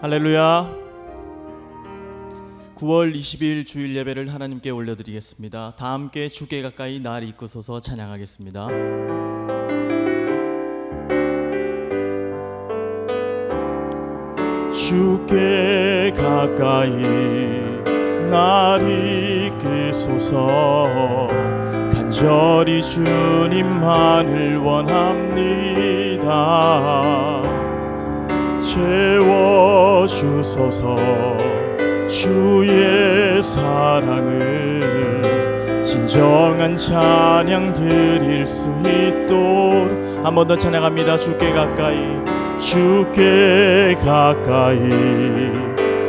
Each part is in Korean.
할렐루야. 9월 20일 주일 예배를 하나님께 올려드리겠습니다. 다 함께 주께 가까이 날 이끄소서 찬양하겠습니다. 주께 가까이 날 이끄소서 간절히 주님만을 원합니다. 채워주소서 주의 사랑을 진정한 찬양 드릴 수 있도록 한 번 더 찬양합니다. 주께 가까이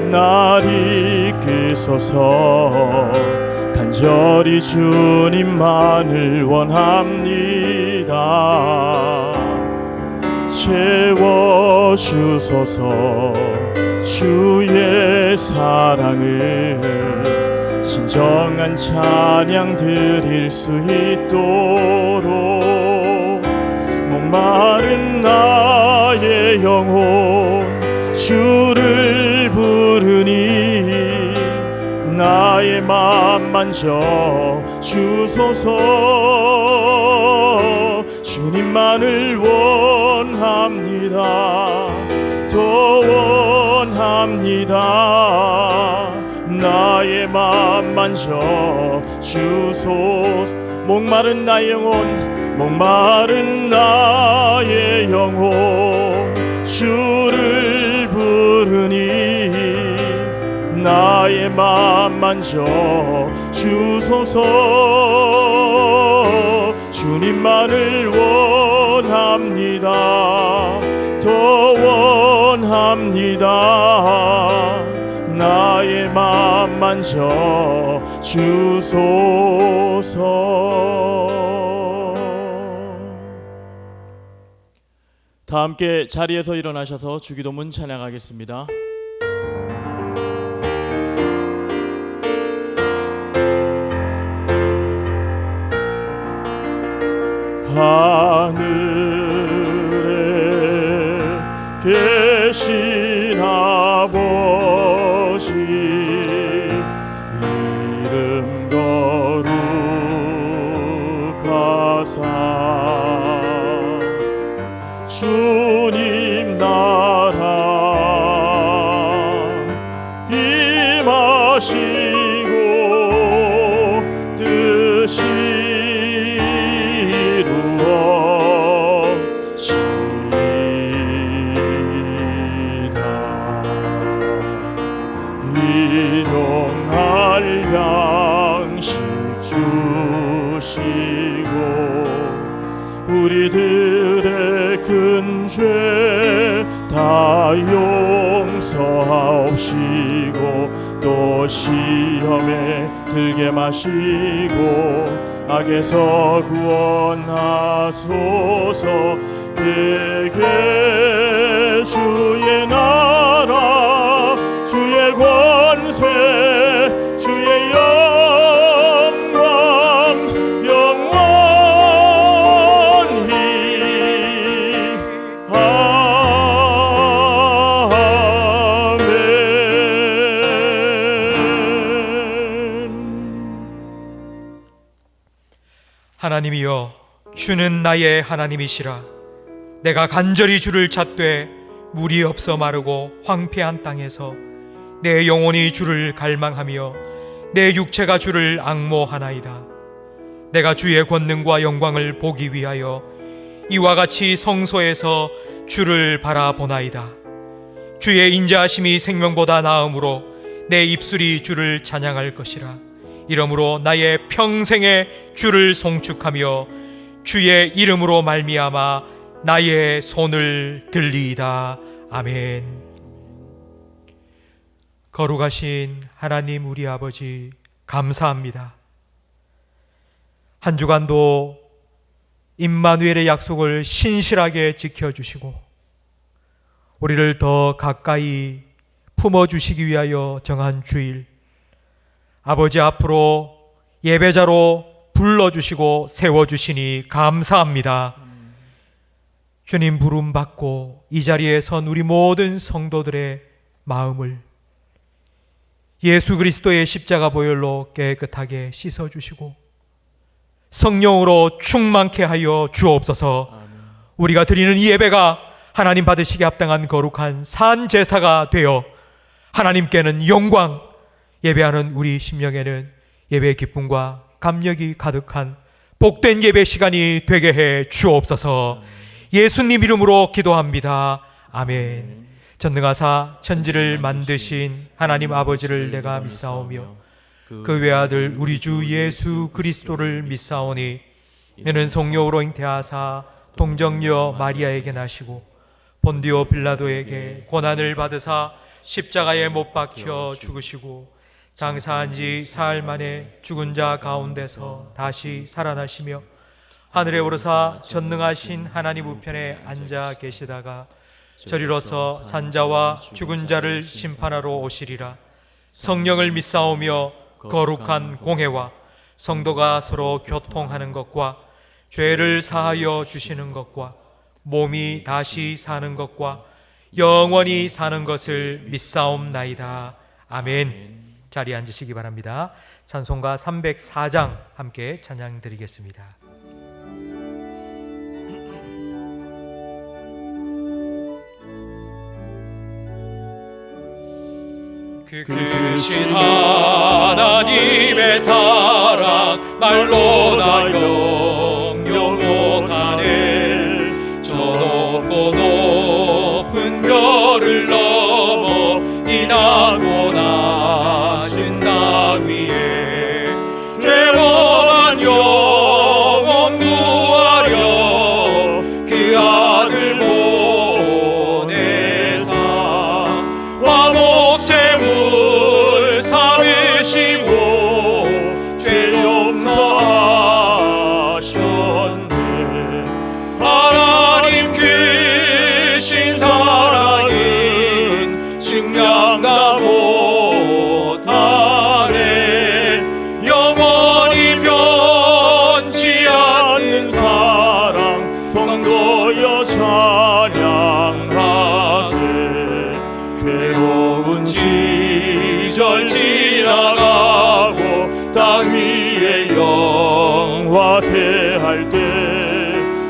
날 이끄소서 간절히 주님만을 원합니다. 채워주소서 주의 사랑을 진정한 찬양 드릴 수 있도록 목마른 나의 영혼 주를 부르니 나의 맘 만져 주소서. 주님만을 원합니다. 더 원합니다. 나의 맘 만져 주소서. 목마른 나의 영혼 주를 부르니 나의 맘 만져 주소서. 주님만을 원합니다. 더 원합니다. 나의 맘 만져 주소서. 다 함께 자리에서 일어나셔서 주기도문 찬양하겠습니다. 하늘에 계신 아버지 이름 거룩하사 주님 나라 임하시고 뜻이 일용할 양식 주시고 우리들의 큰 죄 다 용서하옵시고 또 시험에 들게 마시고 악에서 구원하소서. 대개 주의 나라 주의 권세 주의 영광 영원히 아멘. 하나님이여, 주는 나의 하나님이시라. 내가 간절히 주를 찾되 물이 없어 마르고 황폐한 땅에서 내 영혼이 주를 갈망하며 내 육체가 주를 앙모하나이다. 내가 주의 권능과 영광을 보기 위하여 이와 같이 성소에서 주를 바라보나이다. 주의 인자하심이 생명보다 나음으로 내 입술이 주를 찬양할 것이라. 이러므로 나의 평생에 주를 송축하며 주의 이름으로 말미암아 나의 손을 들리이다. 아멘. 거룩하신 하나님 우리 아버지, 감사합니다. 한 주간도 임마누엘의 약속을 신실하게 지켜주시고 우리를 더 가까이 품어주시기 위하여 정한 주일, 아버지 앞으로 예배자로 불러주시고 세워주시니 감사합니다. 주님 부름 받고 이 자리에 선 우리 모든 성도들의 마음을 예수 그리스도의 십자가 보혈로 깨끗하게 씻어주시고 성령으로 충만케 하여 주옵소서. 우리가 드리는 이 예배가 하나님 받으시기에 합당한 거룩한 산 제사가 되어 하나님께는 영광, 예배하는 우리 심령에는 예배의 기쁨과 감격이 가득한 복된 예배 시간이 되게 해 주옵소서. 예수님 이름으로 기도합니다. 아멘. 전능하사 천지를 만드신 하나님 아버지를 내가 믿사오며 그 외아들 우리 주 예수 그리스도를 믿사오니 이는 성령으로 잉태하사 동정녀 마리아에게 나시고 본디오 빌라도에게 고난을 받으사 십자가에 못 박혀 죽으시고 장사한 지 사흘 만에 죽은 자 가운데서 다시 살아나시며 하늘에 오르사 전능하신 하나님 우편에 앉아 계시다가 저리로서 산자와 죽은 자를 심판하러 오시리라. 성령을 믿사오며 거룩한 공회와 성도가 서로 교통하는 것과 죄를 사하여 주시는 것과 몸이 다시 사는 것과 영원히 사는 것을 믿사옵나이다. 아멘. 자리에 앉으시기 바랍니다. 찬송가 304장 함께 찬양 드리겠습니다. 그 크신 하나님의 사랑 말로 나 영영 못하네. 저 높고 높은 별을 넘어 이 낮고 낮은 땅 위에 죄범한 영혼 구하려 그 아들 보내사 화목제물 삼으시고 죄 용서하셨네. 하나님 크신 사랑은 증량다 못하네. 영원히 변치 않는 사랑 성도여 찬양하세. 괴로운 시절 지나가고 땅 위에 영화세할 때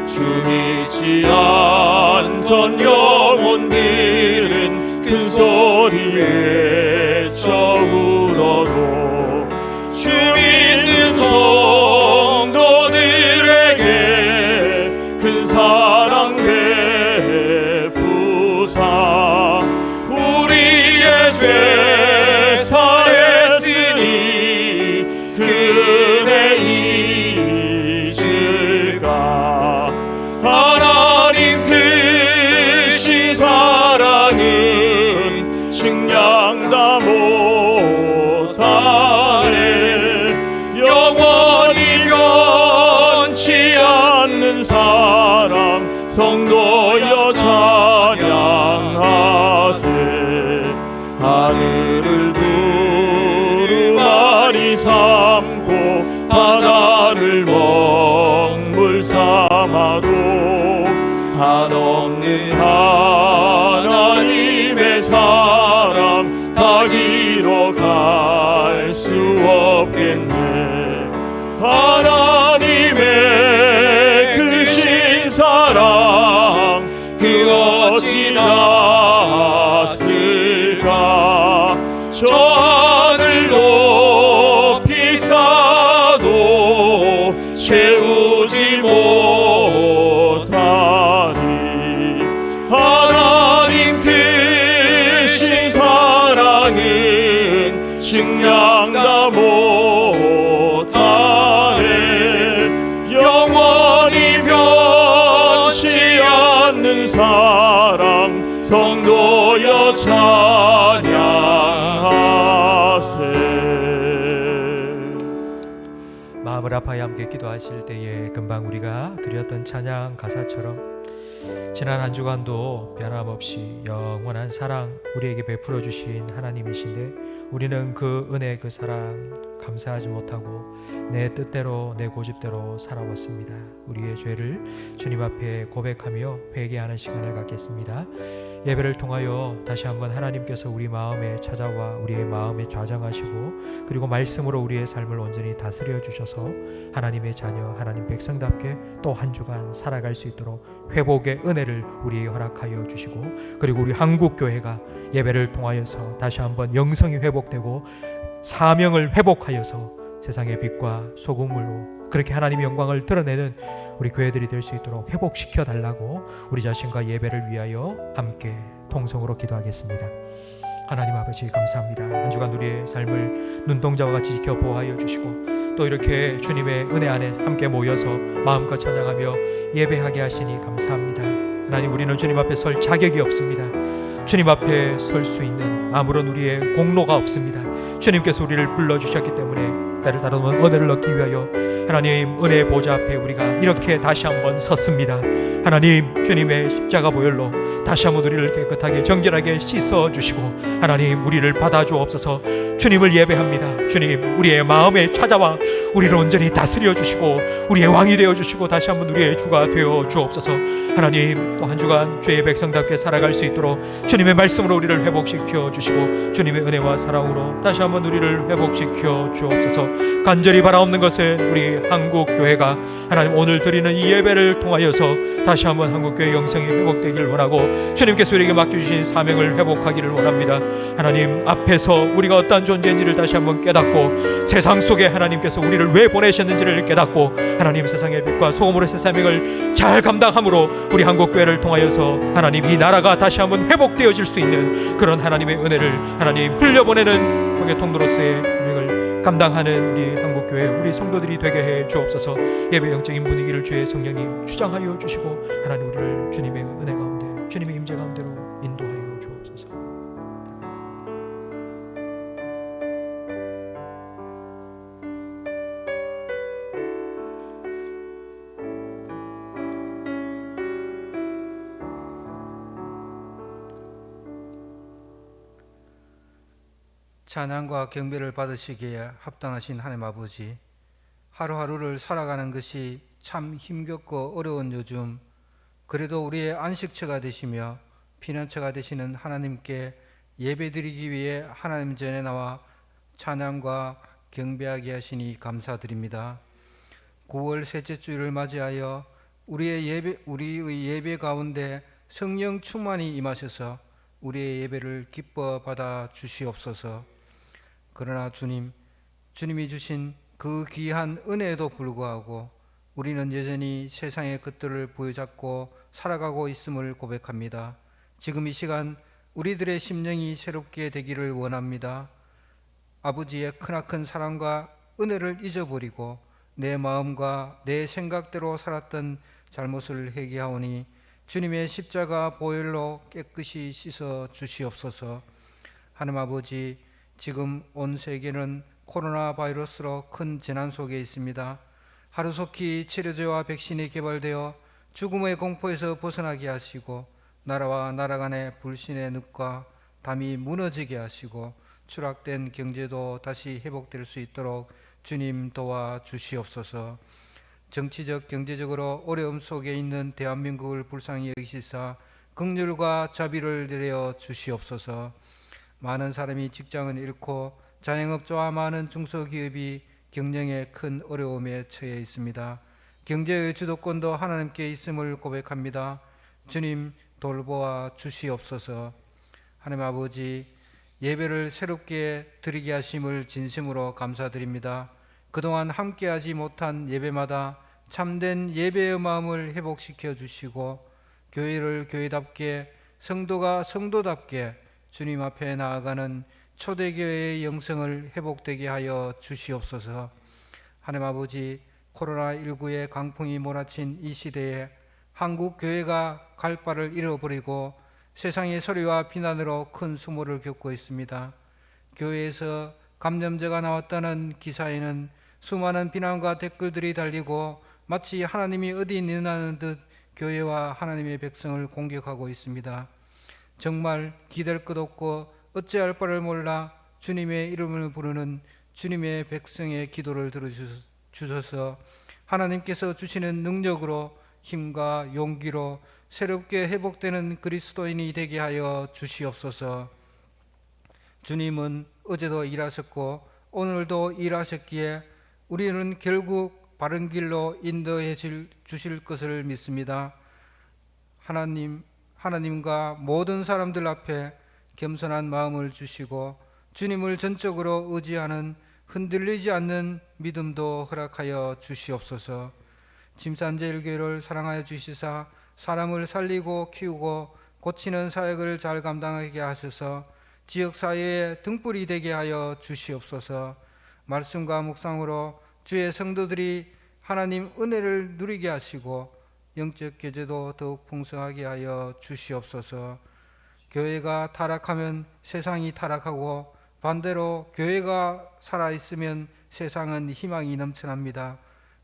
주미지 않던 영혼들은 큰 소리에 저울어도 주 믿는 성도들에게 큰 사랑 베푸사 우리의 죄 사했으니 그네 잊을까. 하나님 크신 사랑은 증량다 못하네. 영원히 변치 않는 사랑 성도여 찬양하세. 하늘을 두루마리 삼고 바다를 먹물 삼아도 한없는 하나님의 사랑 다 기록할 수 없겠네. 하나님의 크신 사랑 그 어찌 닿았을까. 저 하늘 높이 쌓아도 채우지 못하리. 하나님 크신 사랑은 증량다 못하네. 영원히 변치 않는 사랑 성도여 찬양하세. 마음을 아파야 함께 기도하실 때에 금방 우리가 드렸던 찬양 가사처럼 지난 한 주간도 변함없이 영원한 사랑 우리에게 베풀어 주신 하나님이신데 우리는 그 은혜 그 사랑 감사하지 못하고 내 뜻대로 내 고집대로 살아왔습니다. 우리의 죄를 주님 앞에 고백하며 회개하는 시간을 갖겠습니다. 예배를 통하여 다시 한번 하나님께서 우리 마음에 찾아와 우리의 마음에 좌정하시고 그리고 말씀으로 우리의 삶을 온전히 다스려 주셔서 하나님의 자녀, 하나님 백성답게 또 한 주간 살아갈 수 있도록 회복의 은혜를 우리에게 허락하여 주시고 그리고 우리 한국교회가 예배를 통하여서 다시 한번 영성이 회복되고 사명을 회복하여서 세상의 빛과 소금물로 그렇게 하나님의 영광을 드러내는 우리 교회들이 될 수 있도록 회복시켜 달라고 우리 자신과 예배를 위하여 함께 통성으로 기도하겠습니다. 하나님 아버지 감사합니다. 한 주간 우리의 삶을 눈동자와 같이 지켜 보호하여 주시고 또 이렇게 주님의 은혜 안에 함께 모여서 마음껏 찬양하며 예배하게 하시니 감사합니다. 하나님, 우리는 주님 앞에 설 자격이 없습니다. 주님 앞에 설 수 있는 아무런 우리의 공로가 없습니다. 주님께서 우리를 불러주셨기 때문에 때를 따르는 은혜를 얻기 위하여 하나님 은혜의 보좌 앞에 우리가 이렇게 다시 한번 섰습니다. 하나님, 주님의 십자가 보혈로 다시 한번 우리를 깨끗하게 정결하게 씻어주시고 하나님 우리를 받아주옵소서. 주님을 예배합니다. 주님, 우리의 마음에 찾아와 우리를 온전히 다스려 주시고 우리의 왕이 되어 주시고 다시 한번 우리의 주가 되어 주옵소서. 하나님, 또 한 주간 주의 백성답게 살아갈 수 있도록 주님의 말씀으로 우리를 회복시켜 주시고 주님의 은혜와 사랑으로 다시 한번 우리를 회복시켜 주옵소서. 간절히 바라옵는 것은 우리 한국교회가 하나님 오늘 드리는 이 예배를 통하여서 다시 한번 한국교회 영성이 회복되기를 원하고 주님께서 우리에게 맡겨주신 사명을 회복하기를 원합니다. 하나님 앞에서 우리가 어떠한 존재인지를 다시 한번 깨닫고 세상 속에 하나님께서 우리를 왜 보내셨는지를 깨닫고 하나님 세상의 빛과 소금으로서의 사명을 잘 감당함으로 우리 한국교회를 통하여서 하나님 이 나라가 다시 한번 회복되어질 수 있는 그런 하나님의 은혜를 하나님 흘려보내는 복의 통로로서의 사명을 감당하는 우리 한국교회 우리 성도들이 되게 해 주옵소서. 예배 영적인 분위기를 주의 성령님 주장하여 주시고 하나님 우리를 주님의 은혜 가운데 주님의 임재 가운데로 인도하여 주옵소서. 찬양과 경배를 받으시기에 합당하신 하나님 아버지, 하루하루를 살아가는 것이 참 힘겹고 어려운 요즘 그래도 우리의 안식처가 되시며 피난처가 되시는 하나님께 예배드리기 위해 하나님 전에 나와 찬양과 경배하게 하시니 감사드립니다. 9월 셋째 주일을 맞이하여 우리의 예배 가운데 성령 충만이 임하셔서 우리의 예배를 기뻐 받아 주시옵소서. 그러나 주님이 주신 그 귀한 은혜에도 불구하고 우리는 여전히 세상의 것들을 부여잡고 살아가고 있음을 고백합니다. 지금 이 시간 우리들의 심령이 새롭게 되기를 원합니다. 아버지의 크나큰 사랑과 은혜를 잊어버리고 내 마음과 내 생각대로 살았던 잘못을 회개하오니 주님의 십자가 보혈로 깨끗이 씻어 주시옵소서. 하나님 아버지, 지금 온 세계는 코로나 바이러스로 큰 재난 속에 있습니다. 하루속히 치료제와 백신이 개발되어 죽음의 공포에서 벗어나게 하시고 나라와 나라 간의 불신의 늪과 담이 무너지게 하시고 추락된 경제도 다시 회복될 수 있도록 주님 도와 주시옵소서. 정치적 경제적으로 어려움 속에 있는 대한민국을 불쌍히 여기시사 긍휼과 자비를 내려 주시옵소서. 많은 사람이 직장을 잃고 자영업자와 많은 중소기업이 경영에 큰 어려움에 처해 있습니다. 경제의 주도권도 하나님께 있음을 고백합니다. 주님 돌보아 주시옵소서. 하나님 아버지, 예배를 새롭게 드리게 하심을 진심으로 감사드립니다. 그동안 함께하지 못한 예배마다 참된 예배의 마음을 회복시켜 주시고 교회를 교회답게 성도가 성도답게 주님 앞에 나아가는 초대교회의 영성을 회복되게 하여 주시옵소서. 하나님 아버지, 코로나19의 강풍이 몰아친 이 시대에 한국 교회가 갈 바를 잃어버리고 세상의 소리와 비난으로 큰 수모를 겪고 있습니다. 교회에서 감염자가 나왔다는 기사에는 수많은 비난과 댓글들이 달리고 마치 하나님이 어디 있느냐는 듯 교회와 하나님의 백성을 공격하고 있습니다. 정말 기댈 것 없고 어찌할 바를 몰라 주님의 이름을 부르는 주님의 백성의 기도를 들어주셔서 하나님께서 주시는 능력으로 힘과 용기로 새롭게 회복되는 그리스도인이 되게 하여 주시옵소서. 주님은 어제도 일하셨고 오늘도 일하셨기에 우리는 결국 바른 길로 인도해 주실 것을 믿습니다. 하나님과 모든 사람들 앞에 겸손한 마음을 주시고 주님을 전적으로 의지하는 흔들리지 않는 믿음도 허락하여 주시옵소서. 침산제일교회를 사랑하여 주시사 사람을 살리고 키우고 고치는 사역을 잘 감당하게 하셔서 지역사회의 등불이 되게 하여 주시옵소서. 말씀과 묵상으로 주의 성도들이 하나님 은혜를 누리게 하시고 영적 교제도 더욱 풍성하게 하여 주시옵소서. 교회가 타락하면 세상이 타락하고 반대로 교회가 살아있으면 세상은 희망이 넘쳐납니다.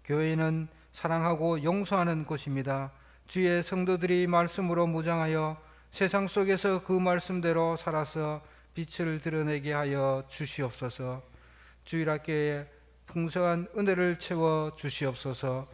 교회는 사랑하고 용서하는 곳입니다. 주의 성도들이 말씀으로 무장하여 세상 속에서 그 말씀대로 살아서 빛을 드러내게 하여 주시옵소서. 주일학교에 풍성한 은혜를 채워 주시옵소서.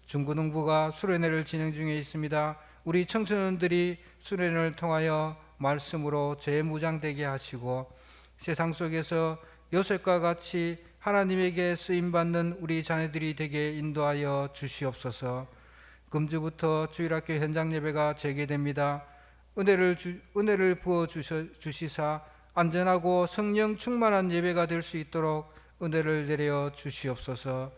중고등부가 수련회를 진행 중에 있습니다. 우리 청소년들이 수련회를 통하여 말씀으로 재무장되게 하시고 세상 속에서 요셉과 같이 하나님에게 쓰임받는 우리 자녀들이 되게 인도하여 주시옵소서. 금주부터 주일학교 현장 예배가 재개됩니다. 은혜를 부어 주시사 안전하고 성령 충만한 예배가 될 수 있도록 은혜를 내려 주시옵소서.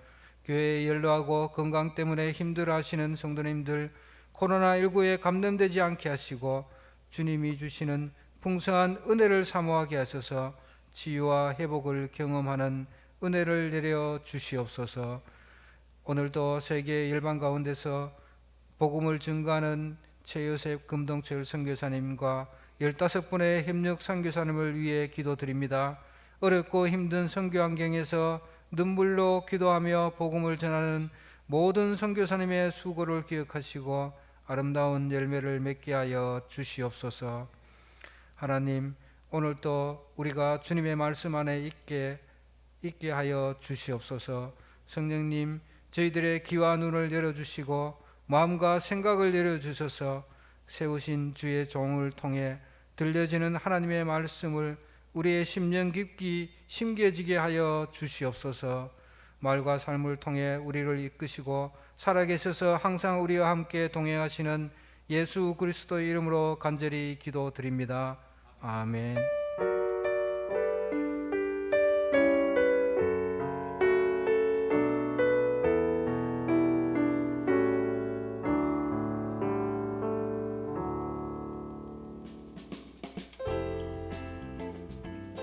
교회에 연로하고 건강 때문에 힘들어하시는 성도님들 코로나19에 감염되지 않게 하시고 주님이 주시는 풍성한 은혜를 사모하게 하셔서 치유와 회복을 경험하는 은혜를 내려 주시옵소서. 오늘도 세계 열방 가운데서 복음을 증거하는 최요셉 금동철 선교사님과 15분의 협력 선교사님을 위해 기도드립니다. 어렵고 힘든 선교 환경에서 눈물로 기도하며 복음을 전하는 모든 선교사님의 수고를 기억하시고 아름다운 열매를 맺게 하여 주시옵소서. 하나님, 오늘도 우리가 주님의 말씀 안에 있게 하여 주시옵소서. 성령님, 저희들의 귀와 눈을 열어주시고 마음과 생각을 열어주셔서 세우신 주의 종을 통해 들려지는 하나님의 말씀을 우리의 심령 깊이 심겨지게 하여 주시옵소서. 말과 삶을 통해 우리를 이끄시고 살아계셔서 항상 우리와 함께 동행하시는 예수 그리스도의 이름으로 간절히 기도드립니다. 아멘.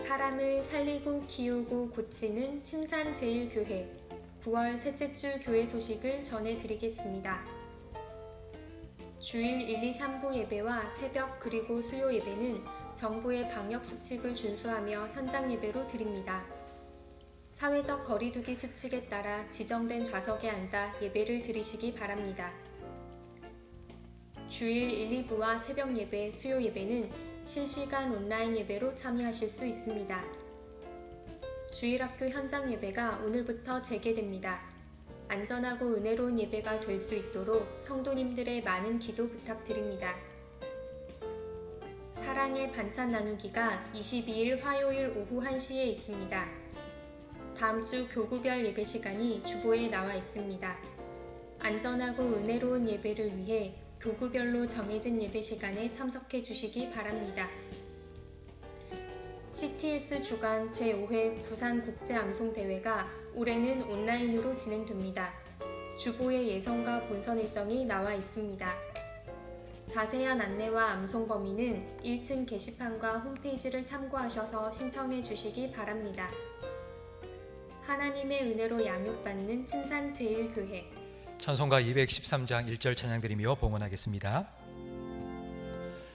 사람을 살리고 키우고 고치는 침산제일교회 9월 셋째 주 교회 소식을 전해드리겠습니다. 주일 1, 2, 3부 예배와 새벽 그리고 수요 예배는 정부의 방역 수칙을 준수하며 현장 예배로 드립니다. 사회적 거리두기 수칙에 따라 지정된 좌석에 앉아 예배를 드리시기 바랍니다. 주일 1, 2부와 새벽 예배, 수요 예배는 실시간 온라인 예배로 참여하실 수 있습니다. 주일학교 현장 예배가 오늘부터 재개됩니다. 안전하고 은혜로운 예배가 될 수 있도록 성도님들의 많은 기도 부탁드립니다. 사랑의 반찬 나누기가 22일 화요일 오후 1시에 있습니다. 다음 주 교구별 예배 시간이 주보에 나와 있습니다. 안전하고 은혜로운 예배를 위해 교구별로 정해진 예배 시간에 참석해 주시기 바랍니다. CTS 주간 제5회 부산국제암송대회가 올해는 온라인으로 진행됩니다. 주보에 예선과 본선 일정이 나와 있습니다. 자세한 안내와 암송 범위는 1층 게시판과 홈페이지를 참고하셔서 신청해 주시기 바랍니다. 하나님의 은혜로 양육받는 침산제일교회 찬송가 213장 1절 찬양드리며 봉헌하겠습니다.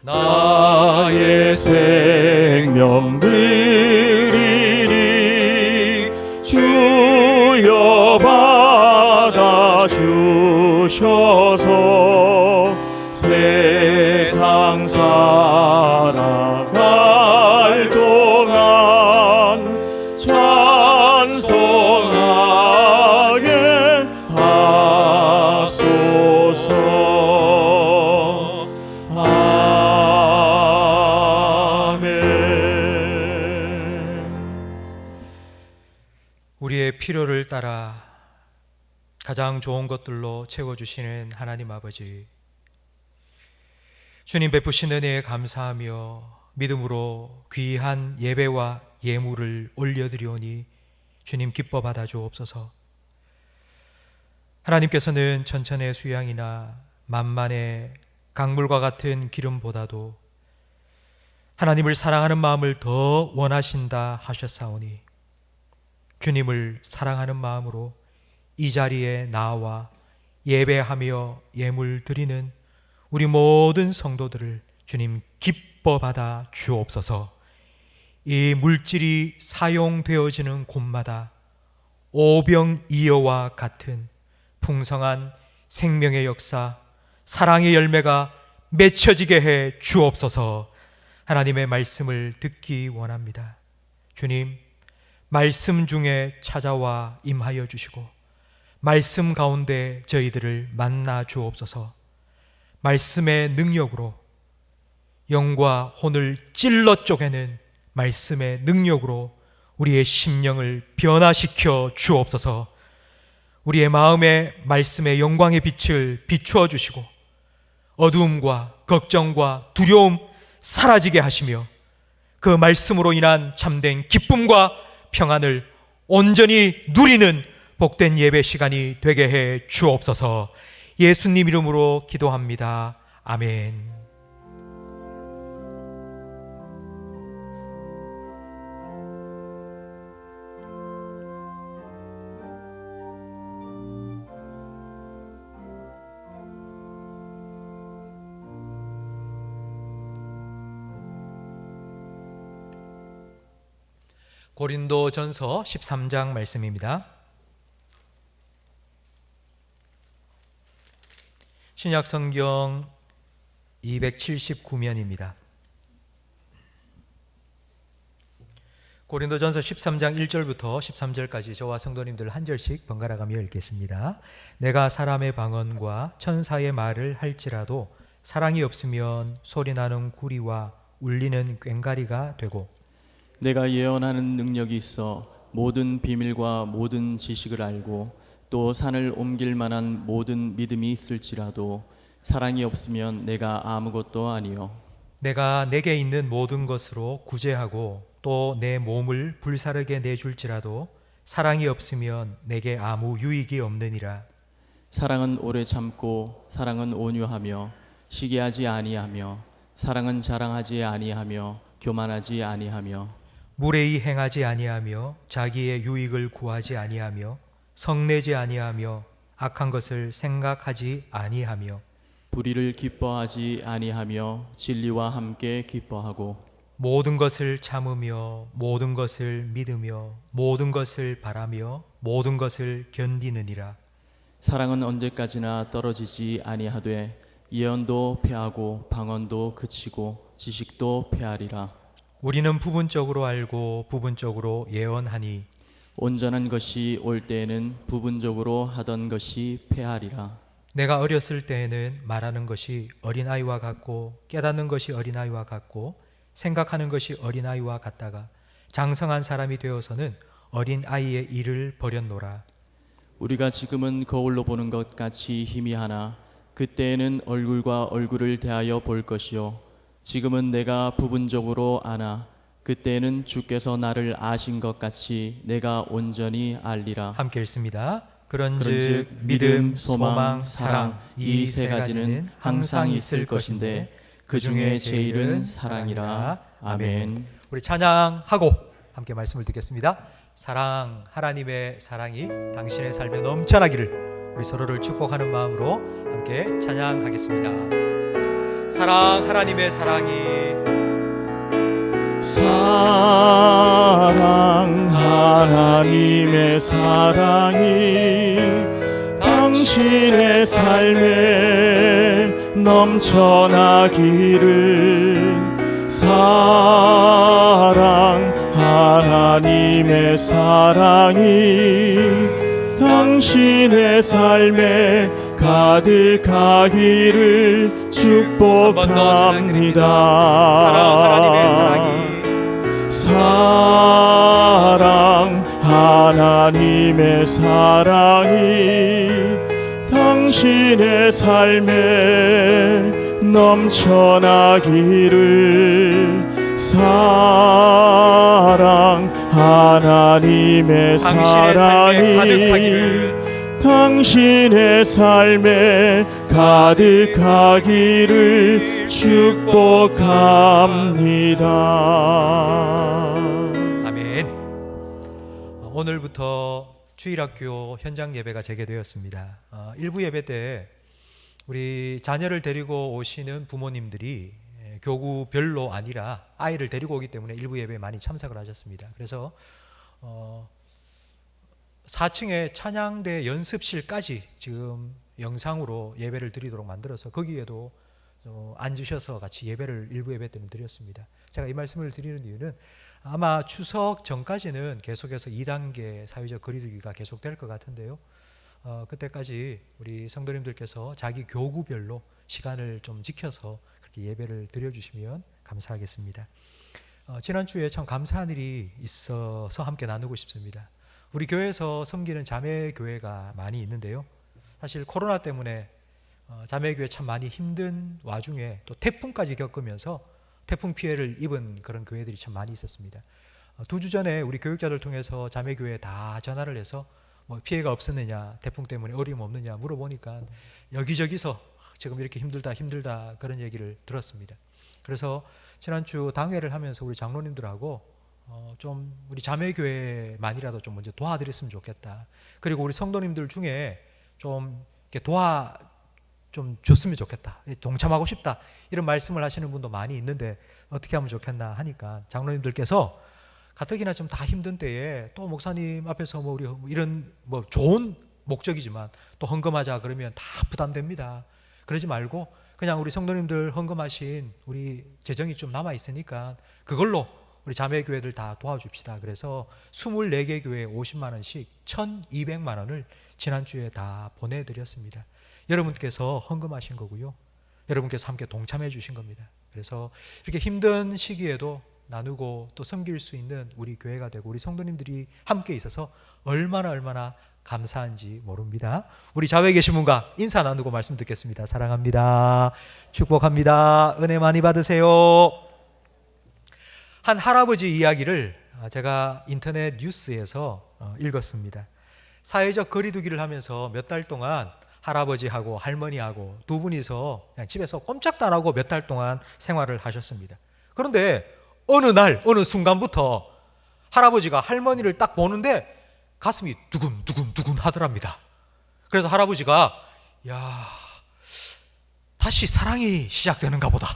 나의 생명 드리리 주여 받아 주셔서 세상 살아갈 동안 찬송하게 하소서. 우리를 따라 가장 좋은 것들로 채워주시는 하나님 아버지, 주님 베푸신 은혜에 감사하며 믿음으로 귀한 예배와 예물을 올려드리오니 주님 기뻐 받아 주옵소서. 하나님께서는 천천의 수양이나 만만의 강물과 같은 기름보다도 하나님을 사랑하는 마음을 더 원하신다 하셨사오니 주님을 사랑하는 마음으로 이 자리에 나와 예배하며 예물 드리는 우리 모든 성도들을 주님 기뻐 받아 주옵소서. 이 물질이 사용되어지는 곳마다 오병이어와 같은 풍성한 생명의 역사, 사랑의 열매가 맺혀지게 해 주옵소서. 하나님의 말씀을 듣기 원합니다. 주님, 말씀 중에 찾아와 임하여 주시고 말씀 가운데 저희들을 만나 주옵소서. 말씀의 능력으로 영과 혼을 찔러 쪼개는 말씀의 능력으로 우리의 심령을 변화시켜 주옵소서. 우리의 마음에 말씀의 영광의 빛을 비추어 주시고 어두움과 걱정과 두려움 사라지게 하시며 그 말씀으로 인한 참된 기쁨과 평안을 온전히 누리는 복된 예배 시간이 되게 해 주옵소서. 예수님 이름으로 기도합니다. 아멘. 고린도전서 13장 말씀입니다. 신약 성경 279면입니다. 고린도전서 13장 1절부터 13절까지 저와 성도님들 한 절씩 번갈아 가며 읽겠습니다. 내가 사람의 방언과 천사의 말을 할지라도 사랑이 없으면 소리나는 구리와 울리는 꽹과리가 되고 내가 예언하는 능력이 있어 모든 비밀과 모든 지식을 알고 또 산을 옮길 만한 모든 믿음이 있을지라도 사랑이 없으면 내가 아무것도 아니요. 내가 내게 있는 모든 것으로 구제하고 또 내 몸을 불사르게 내줄지라도 사랑이 없으면 내게 아무 유익이 없느니라. 사랑은 오래 참고 사랑은 온유하며 시기하지 아니하며 사랑은 자랑하지 아니하며 교만하지 아니하며 무례히 행하지 아니하며 자기의 유익을 구하지 아니하며 성내지 아니하며 악한 것을 생각하지 아니하며 불의를 기뻐하지 아니하며 진리와 함께 기뻐하고 모든 것을 참으며 모든 것을 믿으며 모든 것을 바라며 모든 것을 견디느니라. 사랑은 언제까지나 떨어지지 아니하되 예언도 패하고 방언도 그치고 지식도 패하리라. 우리는 부분적으로 알고 부분적으로 예언하니 온전한 것이 올 때에는 부분적으로 하던 것이 패하리라. 내가 어렸을 때에는 말하는 것이 어린아이와 같고 깨닫는 것이 어린아이와 같고 생각하는 것이 어린아이와 같다가 장성한 사람이 되어서는 어린아이의 일을 버렸노라. 우리가 지금은 거울로 보는 것 같이 희미하나 그때에는 얼굴과 얼굴을 대하여 볼 것이요 지금은 내가 부분적으로 아나 그때에는 주께서 나를 아신 것 같이 내가 온전히 알리라. 함께 읽습니다. 그런즉 그런즉 믿음, 소망, 사랑 이 세 가지는 항상 있을 것인데 그 중에 제일은 사랑이라. 아멘. 우리 찬양하고 함께 말씀을 듣겠습니다. 사랑, 하나님의 사랑이 당신의 삶에 넘쳐나기를 우리 서로를 축복하는 마음으로 함께 찬양하겠습니다. 사랑, 하나님의 사랑이 사랑 하나님의 사랑이 당신의 삶에 넘쳐나기를 사랑 하나님의 사랑이 당신의 삶에 가득하기를 축복합니다. 사랑 하나님의 사랑이 사랑 하나님의 사랑이 당신의 삶에 넘쳐나기를. 사랑, 하나님의 당신의 삶에 사랑이 가득하기를. 당신의 삶에 가득하기를 축복합니다. 아멘. 오늘부터 주일학교 현장 예배가 재개되었습니다. 일부 예배 때 우리 자녀를 데리고 오시는 부모님들이 교구별로 아니라 아이를 데리고 오기 때문에 일부 예배에 많이 참석을 하셨습니다. 그래서 4층에 찬양대 연습실까지 지금 영상으로 예배를 드리도록 만들어서 거기에도 앉으셔서 같이 예배를 일부 예배 때는 드렸습니다. 제가 이 말씀을 드리는 이유는 아마 추석 전까지는 계속해서 2단계 사회적 거리두기가 계속될 것 같은데요. 그때까지 우리 성도님들께서 자기 교구별로 시간을 좀 지켜서 그렇게 예배를 드려주시면 감사하겠습니다. 지난주에 참 감사한 일이 있어서 함께 나누고 싶습니다. 우리 교회에서 섬기는 자매교회가 많이 있는데요. 사실 코로나 때문에 자매교회 참 많이 힘든 와중에 또 태풍까지 겪으면서 태풍 피해를 입은 그런 교회들이 참 많이 있었습니다. 2주 전에 우리 교육자들 통해서 자매교회에 다 전화를 해서 뭐 피해가 없었느냐, 태풍 때문에 어려움 없느냐 물어보니까 여기저기서 지금 이렇게 힘들다 그런 얘기를 들었습니다. 그래서 지난주 당회를 하면서 우리 장로님들하고 좀 우리 자매교회만이라도 좀 먼저 도와드렸으면 좋겠다. 그리고 우리 성도님들 중에 좀 이렇게 좀 줬으면 좋겠다. 동참하고 싶다. 이런 말씀을 하시는 분도 많이 있는데 어떻게 하면 좋겠나 하니까 장로님들께서 가뜩이나 좀 다 힘든 때에 또 목사님 앞에서 뭐 우리 이런 뭐 좋은 목적이지만 또 헌금하자 그러면 다 부담됩니다. 그러지 말고 그냥 우리 성도님들 헌금하신 우리 재정이 좀 남아 있으니까 그걸로 우리 자매교회들 다 도와줍시다. 그래서 24개 교회에 50만 원씩 1,200만 원을 지난주에 다 보내드렸습니다. 여러분께서 헌금하신 거고요. 여러분께서 함께 동참해 주신 겁니다. 그래서 이렇게 힘든 시기에도 나누고 또 섬길 수 있는 우리 교회가 되고 우리 성도님들이 함께 있어서 얼마나 감사한지 모릅니다. 우리 좌우에 계신 분과 인사 나누고 말씀 듣겠습니다. 사랑합니다. 축복합니다. 은혜 많이 받으세요. 한 할아버지 이야기를 제가 인터넷 뉴스에서 읽었습니다. 사회적 거리두기를 하면서 몇 달 동안 할아버지하고 할머니하고 두 분이서 그냥 집에서 꼼짝도 안 하고 몇 달 동안 생활을 하셨습니다. 그런데 어느 날 어느 순간부터 할아버지가 할머니를 딱 보는데 가슴이 두근두근 하더랍니다. 그래서 할아버지가 야, 다시 사랑이 시작되는가 보다.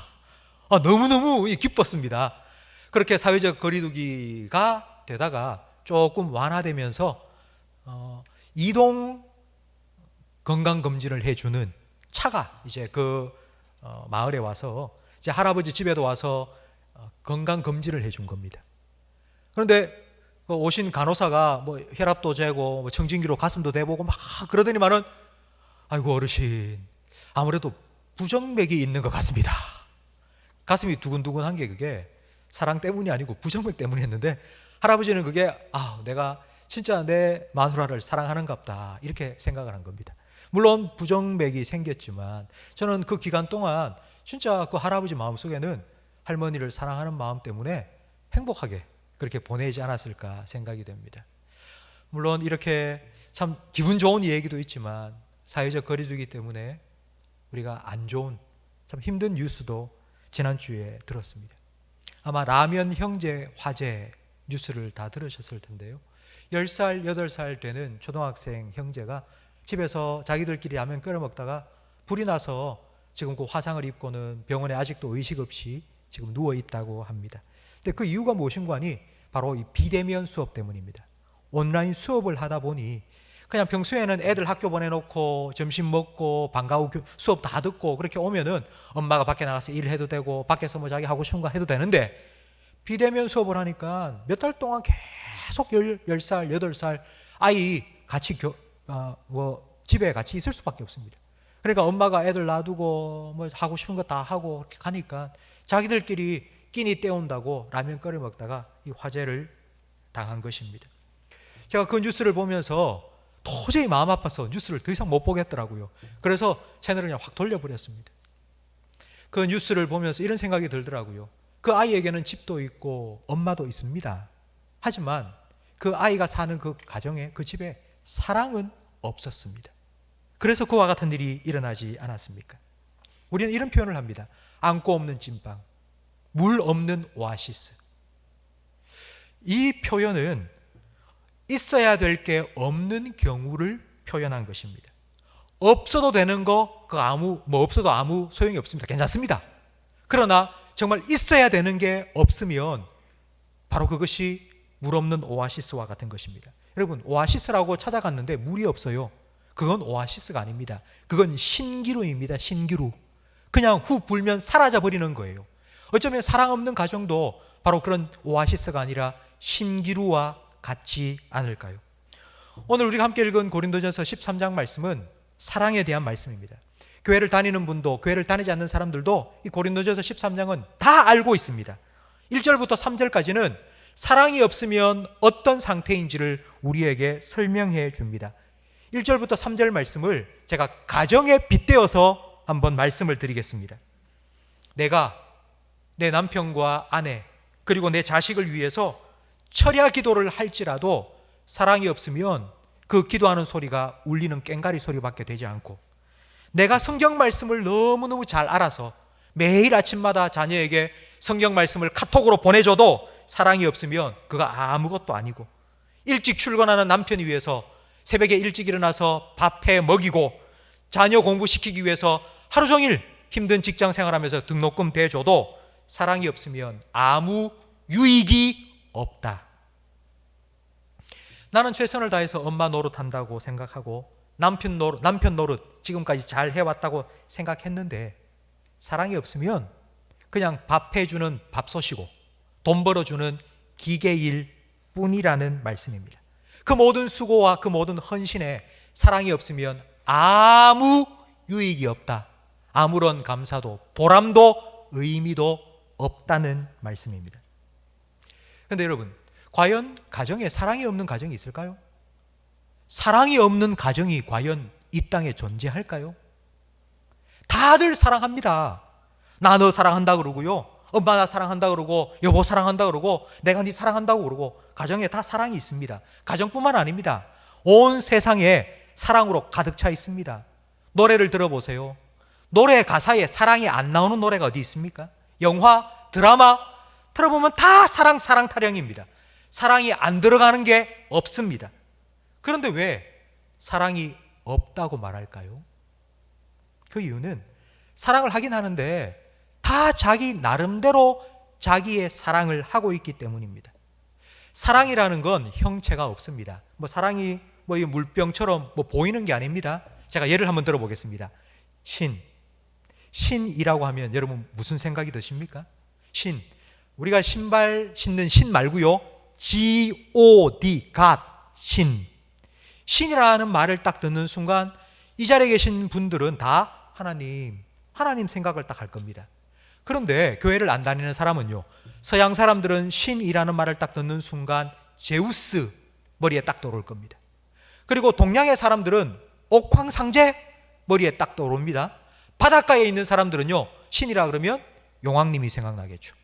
너무너무 기뻤습니다. 그렇게 사회적 거리두기가 되다가 조금 완화되면서 이동 건강검진을 해주는 차가 이제 그 마을에 와서 이제 할아버지 집에도 와서 건강검진을 해준 겁니다. 그런데 오신 간호사가 뭐 혈압도 재고 뭐 청진기로 가슴도 대보고 막 그러더니만은 아이고 어르신 아무래도 부정맥이 있는 것 같습니다. 가슴이 두근두근한 게 그게 사랑 때문이 아니고 부정맥 때문에 했는데 할아버지는 그게 내가 진짜 내 마누라를 사랑하는갑다 이렇게 생각을 한 겁니다. 물론 부정맥이 생겼지만 저는 그 기간 동안 진짜 그 할아버지 마음속에는 할머니를 사랑하는 마음 때문에 행복하게 그렇게 보내지 않았을까 생각이 됩니다. 물론 이렇게 참 기분 좋은 얘기도 있지만 사회적 거리두기 때문에 우리가 안 좋은 참 힘든 뉴스도 지난주에 들었습니다. 아마 라면 형제 화재 뉴스를 다 들으셨을 텐데요. 10살, 8살 되는 초등학생 형제가 집에서 자기들끼리 라면 끓여 먹다가 불이 나서 지금 그 화상을 입고는 병원에 아직도 의식 없이 지금 누워 있다고 합니다. 근데 그 이유가 무엇인가 하니 바로 이 비대면 수업 때문입니다. 온라인 수업을 하다 보니 그냥 평소에는 애들 학교 보내놓고 점심 먹고 방과 후 수업 다 듣고 그렇게 오면은 엄마가 밖에 나가서 일해도 되고 밖에서 뭐 자기 하고 싶은 거 해도 되는데 비대면 수업을 하니까 몇 달 동안 계속 10살, 8살 아이 같이 집에 같이 있을 수밖에 없습니다. 그러니까 엄마가 애들 놔두고 뭐 하고 싶은 거 다 하고 이렇게 가니까 자기들끼리 끼니 때운다고 라면 끓여 먹다가 이 화재를 당한 것입니다. 제가 그 뉴스를 보면서 도저히 마음 아파서 뉴스를 더 이상 못 보겠더라고요. 그래서 채널을 그냥 확 돌려버렸습니다. 그 뉴스를 보면서 이런 생각이 들더라고요. 그 아이에게는 집도 있고 엄마도 있습니다. 하지만 그 아이가 사는 그 가정에, 그 집에 사랑은 없었습니다. 그래서 그와 같은 일이 일어나지 않았습니까? 우리는 이런 표현을 합니다. 안고 없는 찐빵, 물 없는 오아시스. 이 표현은 있어야 될 게 없는 경우를 표현한 것입니다. 없어도 되는 거, 없어도 아무 소용이 없습니다. 괜찮습니다. 그러나 정말 있어야 되는 게 없으면 바로 그것이 물 없는 오아시스와 같은 것입니다. 여러분, 오아시스라고 찾아갔는데 물이 없어요. 그건 오아시스가 아닙니다. 그건 신기루입니다. 신기루. 그냥 후 불면 사라져 버리는 거예요. 어쩌면 사랑 없는 가정도 바로 그런 오아시스가 아니라 신기루와 같지 않을까요? 오늘 우리가 함께 읽은 고린도전서 13장 말씀은 사랑에 대한 말씀입니다. 교회를 다니는 분도 교회를 다니지 않는 사람들도 이 고린도전서 13장은 다 알고 있습니다. 1절부터 3절까지는 사랑이 없으면 어떤 상태인지를 우리에게 설명해 줍니다. 1절부터 3절 말씀을 제가 가정에 빗대어서 한번 말씀을 드리겠습니다. 내가 내 남편과 아내 그리고 내 자식을 위해서 철야 기도를 할지라도 사랑이 없으면 그 기도하는 소리가 울리는 꽹과리 소리밖에 되지 않고, 내가 성경 말씀을 너무너무 잘 알아서 매일 아침마다 자녀에게 성경 말씀을 카톡으로 보내줘도 사랑이 없으면 그거 아무것도 아니고, 일찍 출근하는 남편이 위해서 새벽에 일찍 일어나서 밥해 먹이고 자녀 공부시키기 위해서 하루 종일 힘든 직장 생활하면서 등록금 대줘도 사랑이 없으면 아무 유익이 없다. 나는 최선을 다해서 엄마 노릇한다고 생각하고 남편 노릇 지금까지 잘 해왔다고 생각했는데 사랑이 없으면 그냥 밥 해주는 밥솥이고 돈 벌어주는 기계일 뿐이라는 말씀입니다. 그 모든 수고와 그 모든 헌신에 사랑이 없으면 아무 유익이 없다. 아무런 감사도 보람도 의미도 없다는 말씀입니다. 그런데 여러분, 과연 가정에 사랑이 없는 가정이 있을까요? 사랑이 없는 가정이 과연 이 땅에 존재할까요? 다들 사랑합니다. 나 너 사랑한다 그러고요, 엄마 나 사랑한다 그러고, 여보 사랑한다 그러고, 내가 네 사랑한다고 그러고, 가정에 다 사랑이 있습니다. 가정뿐만 아닙니다. 온 세상에 사랑으로 가득 차 있습니다. 노래를 들어보세요. 노래 가사에 사랑이 안 나오는 노래가 어디 있습니까? 영화, 드라마 들어보면 다 사랑 타령입니다. 사랑이 안 들어가는 게 없습니다. 그런데 왜 사랑이 없다고 말할까요? 그 이유는 사랑을 하긴 하는데 다 자기 나름대로 자기의 사랑을 하고 있기 때문입니다. 사랑이라는 건 형체가 없습니다. 사랑이 이 물병처럼 보이는 게 아닙니다. 제가 예를 한번 들어보겠습니다. 신이라고 하면 여러분 무슨 생각이 드십니까? 신, 우리가 신발 신는 신 말고요, G-O-D, God, 신. 신이라는 말을 딱 듣는 순간 이 자리에 계신 분들은 다 하나님 생각을 딱 할 겁니다. 그런데 교회를 안 다니는 사람은요, 서양 사람들은 신이라는 말을 딱 듣는 순간 제우스 머리에 딱 떠오를 겁니다. 그리고 동양의 사람들은 옥황상제 머리에 딱 떠오릅니다. 바닷가에 있는 사람들은요, 신이라 그러면 용왕님이 생각나겠죠.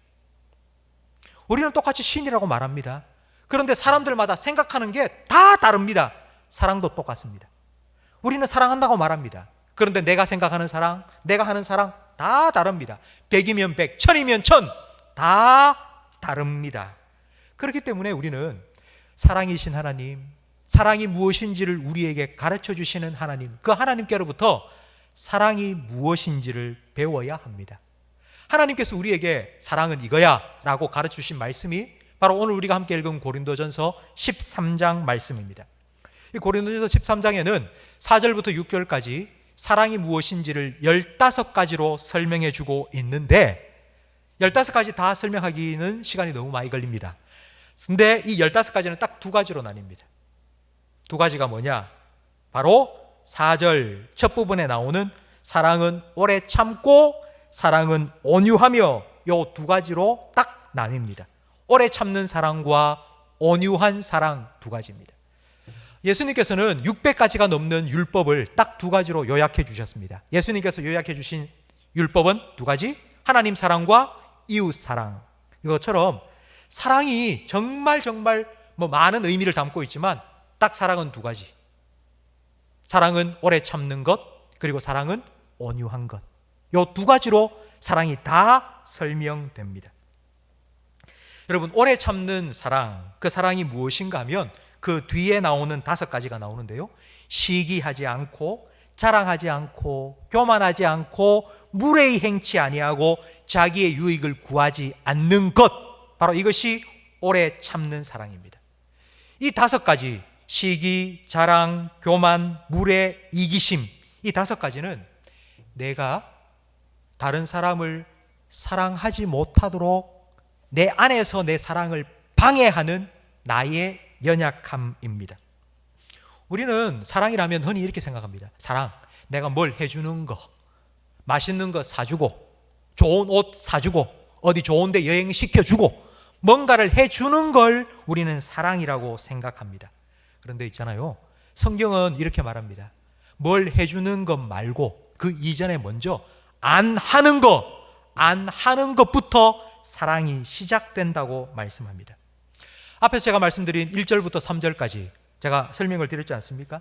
우리는 똑같이 신이라고 말합니다. 그런데 사람들마다 생각하는 게 다 다릅니다. 사랑도 똑같습니다. 우리는 사랑한다고 말합니다. 그런데 내가 생각하는 사랑, 내가 하는 사랑 다 다릅니다. 100이면 100, 1000이면 1000, 다 다릅니다. 그렇기 때문에 우리는 사랑이신 하나님, 사랑이 무엇인지를 우리에게 가르쳐 주시는 하나님, 그 하나님께로부터 사랑이 무엇인지를 배워야 합니다. 하나님께서 우리에게 사랑은 이거야 라고 가르쳐 주신 말씀이 바로 오늘 우리가 함께 읽은 고린도전서 13장 말씀입니다. 이 고린도전서 13장에는 4절부터 6절까지 사랑이 무엇인지를 15가지로 설명해 주고 있는데 15가지 다 설명하기는 시간이 너무 많이 걸립니다. 근데 이 15가지는 딱 두 가지로 나뉩니다. 두 가지가 뭐냐? 바로 4절 첫 부분에 나오는 사랑은 오래 참고 사랑은 온유하며, 요 두 가지로 딱 나뉩니다. 오래 참는 사랑과 온유한 사랑 두 가지입니다. 예수님께서는 600가지가 넘는 율법을 딱 두 가지로 요약해 주셨습니다. 예수님께서 요약해 주신 율법은 두 가지, 하나님 사랑과 이웃 사랑. 이것처럼 사랑이 정말 많은 의미를 담고 있지만 딱 사랑은 두 가지. 사랑은 오래 참는 것, 그리고 사랑은 온유한 것. 이 두 가지로 사랑이 다 설명됩니다. 여러분, 오래 참는 사랑, 그 사랑이 무엇인가 하면 그 뒤에 나오는 5가지가 나오는데요. 시기하지 않고, 자랑하지 않고, 교만하지 않고, 무례히 행치 아니하고, 자기의 유익을 구하지 않는 것, 바로 이것이 오래 참는 사랑입니다. 이 5가지, 시기, 자랑, 교만, 무례, 이기심, 이 5가지는 내가 다른 사람을 사랑하지 못하도록 내 안에서 내 사랑을 방해하는 나의 연약함입니다. 우리는 사랑이라면 흔히 이렇게 생각합니다. 사랑, 내가 뭘 해주는 거, 맛있는 거 사주고, 좋은 옷 사주고, 어디 좋은 데 여행시켜주고, 뭔가를 해주는 걸 우리는 사랑이라고 생각합니다. 그런데 있잖아요, 성경은 이렇게 말합니다. 뭘 해주는 것 말고 그 이전에 먼저 안 하는 것부터 사랑이 시작된다고 말씀합니다. 앞에서 제가 말씀드린 1절부터 3절까지 제가 설명을 드렸지 않습니까?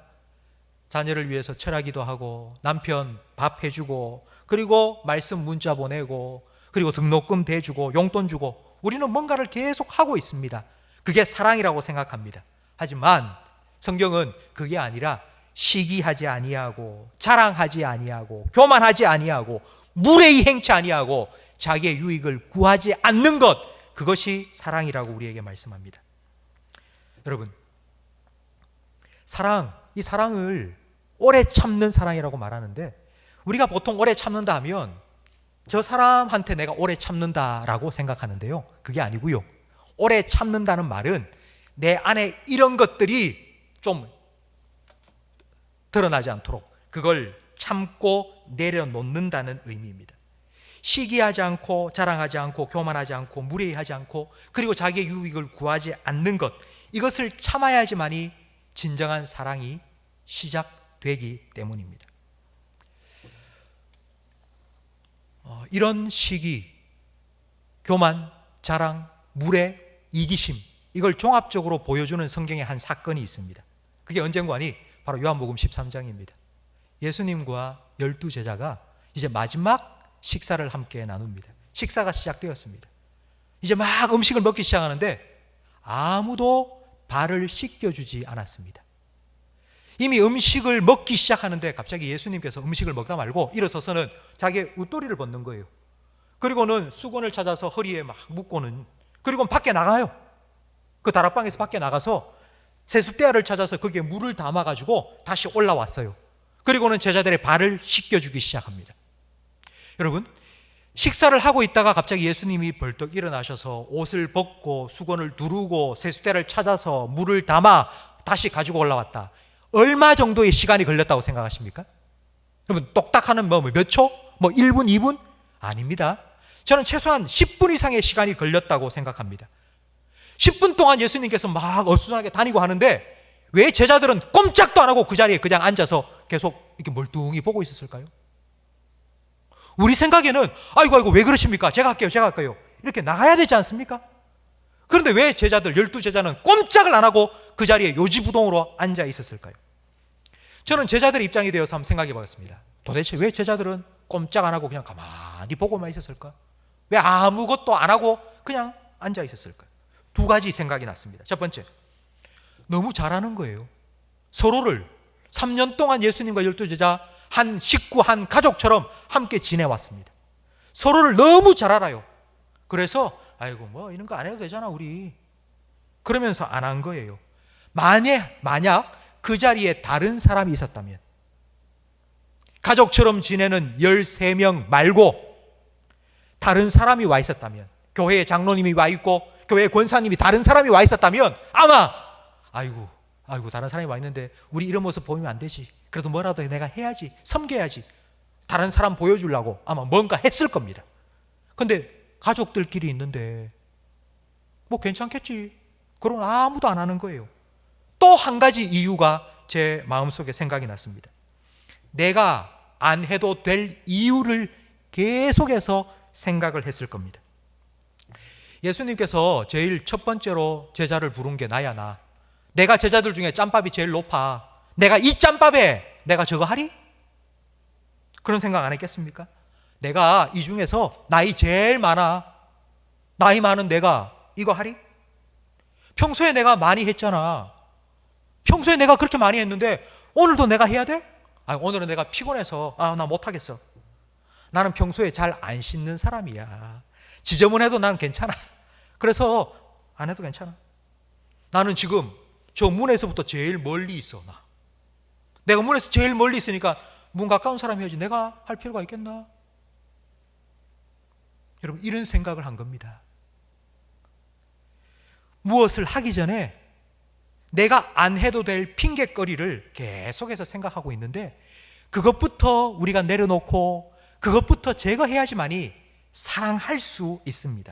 자녀를 위해서 철하기도 하고, 남편 밥 해주고, 그리고 말씀 문자 보내고, 그리고 등록금 대주고, 용돈 주고, 우리는 뭔가를 계속 하고 있습니다. 그게 사랑이라고 생각합니다. 하지만 성경은 그게 아니라 시기하지 아니하고, 자랑하지 아니하고, 교만하지 아니하고, 무례히 행치 아니하고, 자기의 유익을 구하지 않는 것, 그것이 사랑이라고 우리에게 말씀합니다. 여러분, 이 사랑을 오래 참는 사랑이라고 말하는데, 우리가 보통 오래 참는다 하면 저 사람한테 내가 오래 참는다라고 생각하는데요, 그게 아니고요. 오래 참는다는 말은 내 안에 이런 것들이 좀 드러나지 않도록 그걸 참고 내려놓는다는 의미입니다. 시기하지 않고, 자랑하지 않고, 교만하지 않고, 무례히 하지 않고, 그리고 자기의 유익을 구하지 않는 것, 이것을 참아야지만이 진정한 사랑이 시작되기 때문입니다. 이런 시기, 교만, 자랑, 무례, 이기심, 이걸 종합적으로 보여주는 성경의 한 사건이 있습니다. 그게 언젠가니 바로 요한복음 13장입니다. 예수님과 12제자가 이제 마지막 식사를 함께 나눕니다. 식사가 시작되었습니다. 이제 막 음식을 먹기 시작하는데 아무도 발을 씻겨주지 않았습니다. 이미 음식을 먹기 시작하는데 갑자기 예수님께서 음식을 먹다 말고 일어서서는 자기의 웃도리를 벗는 거예요. 그리고는 수건을 찾아서 허리에 막 묶고는, 그리고 밖에 나가요. 그 다락방에서 밖에 나가서 세숫대야를 찾아서 거기에 물을 담아가지고 다시 올라왔어요. 그리고는 제자들의 발을 씻겨주기 시작합니다. 여러분, 식사를 하고 있다가 갑자기 예수님이 벌떡 일어나셔서 옷을 벗고 수건을 두르고 세숫대를 찾아서 물을 담아 다시 가지고 올라왔다. 얼마 정도의 시간이 걸렸다고 생각하십니까? 여러분, 똑딱하는 몇 초? 1분, 2분? 아닙니다. 저는 최소한 10분 이상의 시간이 걸렸다고 생각합니다. 10분 동안 예수님께서 막 어수선하게 다니고 하는데 왜 제자들은 꼼짝도 안 하고 그 자리에 그냥 앉아서 계속 이렇게 멀뚱히 보고 있었을까요? 우리 생각에는 아이고 왜 그러십니까? 제가 할게요. 이렇게 나가야 되지 않습니까? 그런데 왜 제자들 12제자는 꼼짝을 안 하고 그 자리에 요지부동으로 앉아 있었을까요? 저는 제자들의 입장이 되어서 한번 생각해 보겠습니다. 도대체 왜 제자들은 꼼짝 안 하고 그냥 가만히 보고만 있었을까? 왜 아무것도 안 하고 그냥 앉아 있었을까? 두 가지 생각이 났습니다. 첫 번째, 너무 잘하는 거예요. 서로를 3년 동안 예수님과 12제자 한 식구, 한 가족처럼 함께 지내왔습니다. 서로를 너무 잘 알아요. 그래서 아이고 이런 거 안 해도 되잖아 우리, 그러면서 안 한 거예요. 만약 그 자리에 다른 사람이 있었다면, 가족처럼 지내는 13명 말고 다른 사람이 와 있었다면, 교회에 장로님이 와 있고 교회 권사님이 다른 사람이 와 있었다면 아마 아이고 다른 사람이 와 있는데 우리 이런 모습 보이면 안 되지, 그래도 뭐라도 내가 해야지, 섬겨야지, 다른 사람 보여주려고 아마 뭔가 했을 겁니다. 근데 가족들끼리 있는데 괜찮겠지, 그럼 아무도 안 하는 거예요. 또 한 가지 이유가 제 마음속에 생각이 났습니다. 내가 안 해도 될 이유를 계속해서 생각을 했을 겁니다. 예수님께서 제일 첫 번째로 제자를 부른 게 나야 나. 내가 제자들 중에 짬밥이 제일 높아. 내가 이 짬밥에 내가 저거 하리? 그런 생각 안 했겠습니까? 내가 이 중에서 나이 제일 많아. 나이 많은 내가 이거 하리? 평소에 내가 많이 했잖아. 평소에 내가 그렇게 많이 했는데 오늘도 내가 해야 돼? 오늘은 내가 피곤해서 나 못하겠어. 나는 평소에 잘 안 씻는 사람이야. 지저분해도 나는 괜찮아. 그래서 안 해도 괜찮아. 나는 지금 저 문에서부터 제일 멀리 있어. 내가 문에서 제일 멀리 있으니까 문 가까운 사람이 해야지 내가 할 필요가 있겠나? 여러분, 이런 생각을 한 겁니다. 무엇을 하기 전에 내가 안 해도 될 핑곗거리를 계속해서 생각하고 있는데 그것부터 우리가 내려놓고 그것부터 제거해야지만이 사랑할 수 있습니다.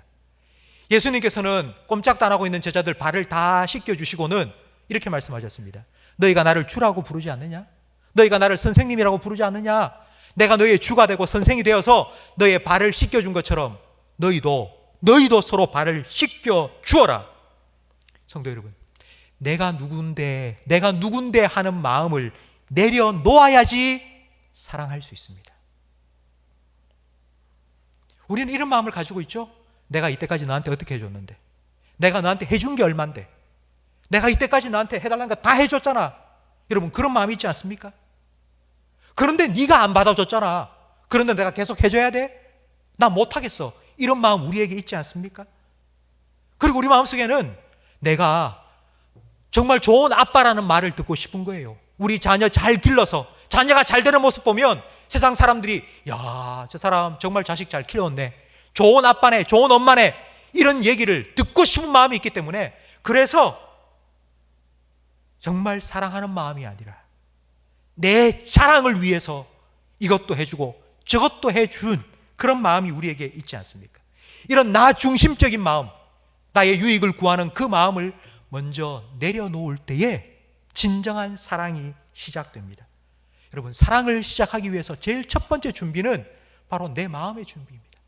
예수님께서는 꼼짝도 안 하고 있는 제자들 발을 다 씻겨주시고는 이렇게 말씀하셨습니다. 너희가 나를 주라고 부르지 않느냐? 너희가 나를 선생님이라고 부르지 않느냐? 내가 너희의 주가 되고 선생이 되어서 너희의 발을 씻겨준 것처럼 너희도 서로 발을 씻겨주어라. 성도 여러분, 내가 누군데 하는 마음을 내려놓아야지 사랑할 수 있습니다. 우리는 이런 마음을 가지고 있죠. 내가 이때까지 너한테 어떻게 해줬는데, 내가 너한테 해준 게 얼만데, 내가 이때까지 너한테 해달라는 거 다 해줬잖아. 여러분, 그런 마음이 있지 않습니까? 그런데 네가 안 받아줬잖아. 그런데 내가 계속 해줘야 돼? 나 못하겠어. 이런 마음 우리에게 있지 않습니까? 그리고 우리 마음속에는 내가 정말 좋은 아빠라는 말을 듣고 싶은 거예요. 우리 자녀 잘 길러서 자녀가 잘 되는 모습 보면 세상 사람들이 야, 저 사람 정말 자식 잘 키웠네, 좋은 아빠네, 좋은 엄마네, 이런 얘기를 듣고 싶은 마음이 있기 때문에, 그래서 정말 사랑하는 마음이 아니라 내 자랑을 위해서 이것도 해주고 저것도 해준 그런 마음이 우리에게 있지 않습니까? 이런 나 중심적인 마음, 나의 유익을 구하는 그 마음을 먼저 내려놓을 때에 진정한 사랑이 시작됩니다. 여러분, 사랑을 시작하기 위해서 제일 첫 번째 준비는 바로 내 마음의 준비입니다.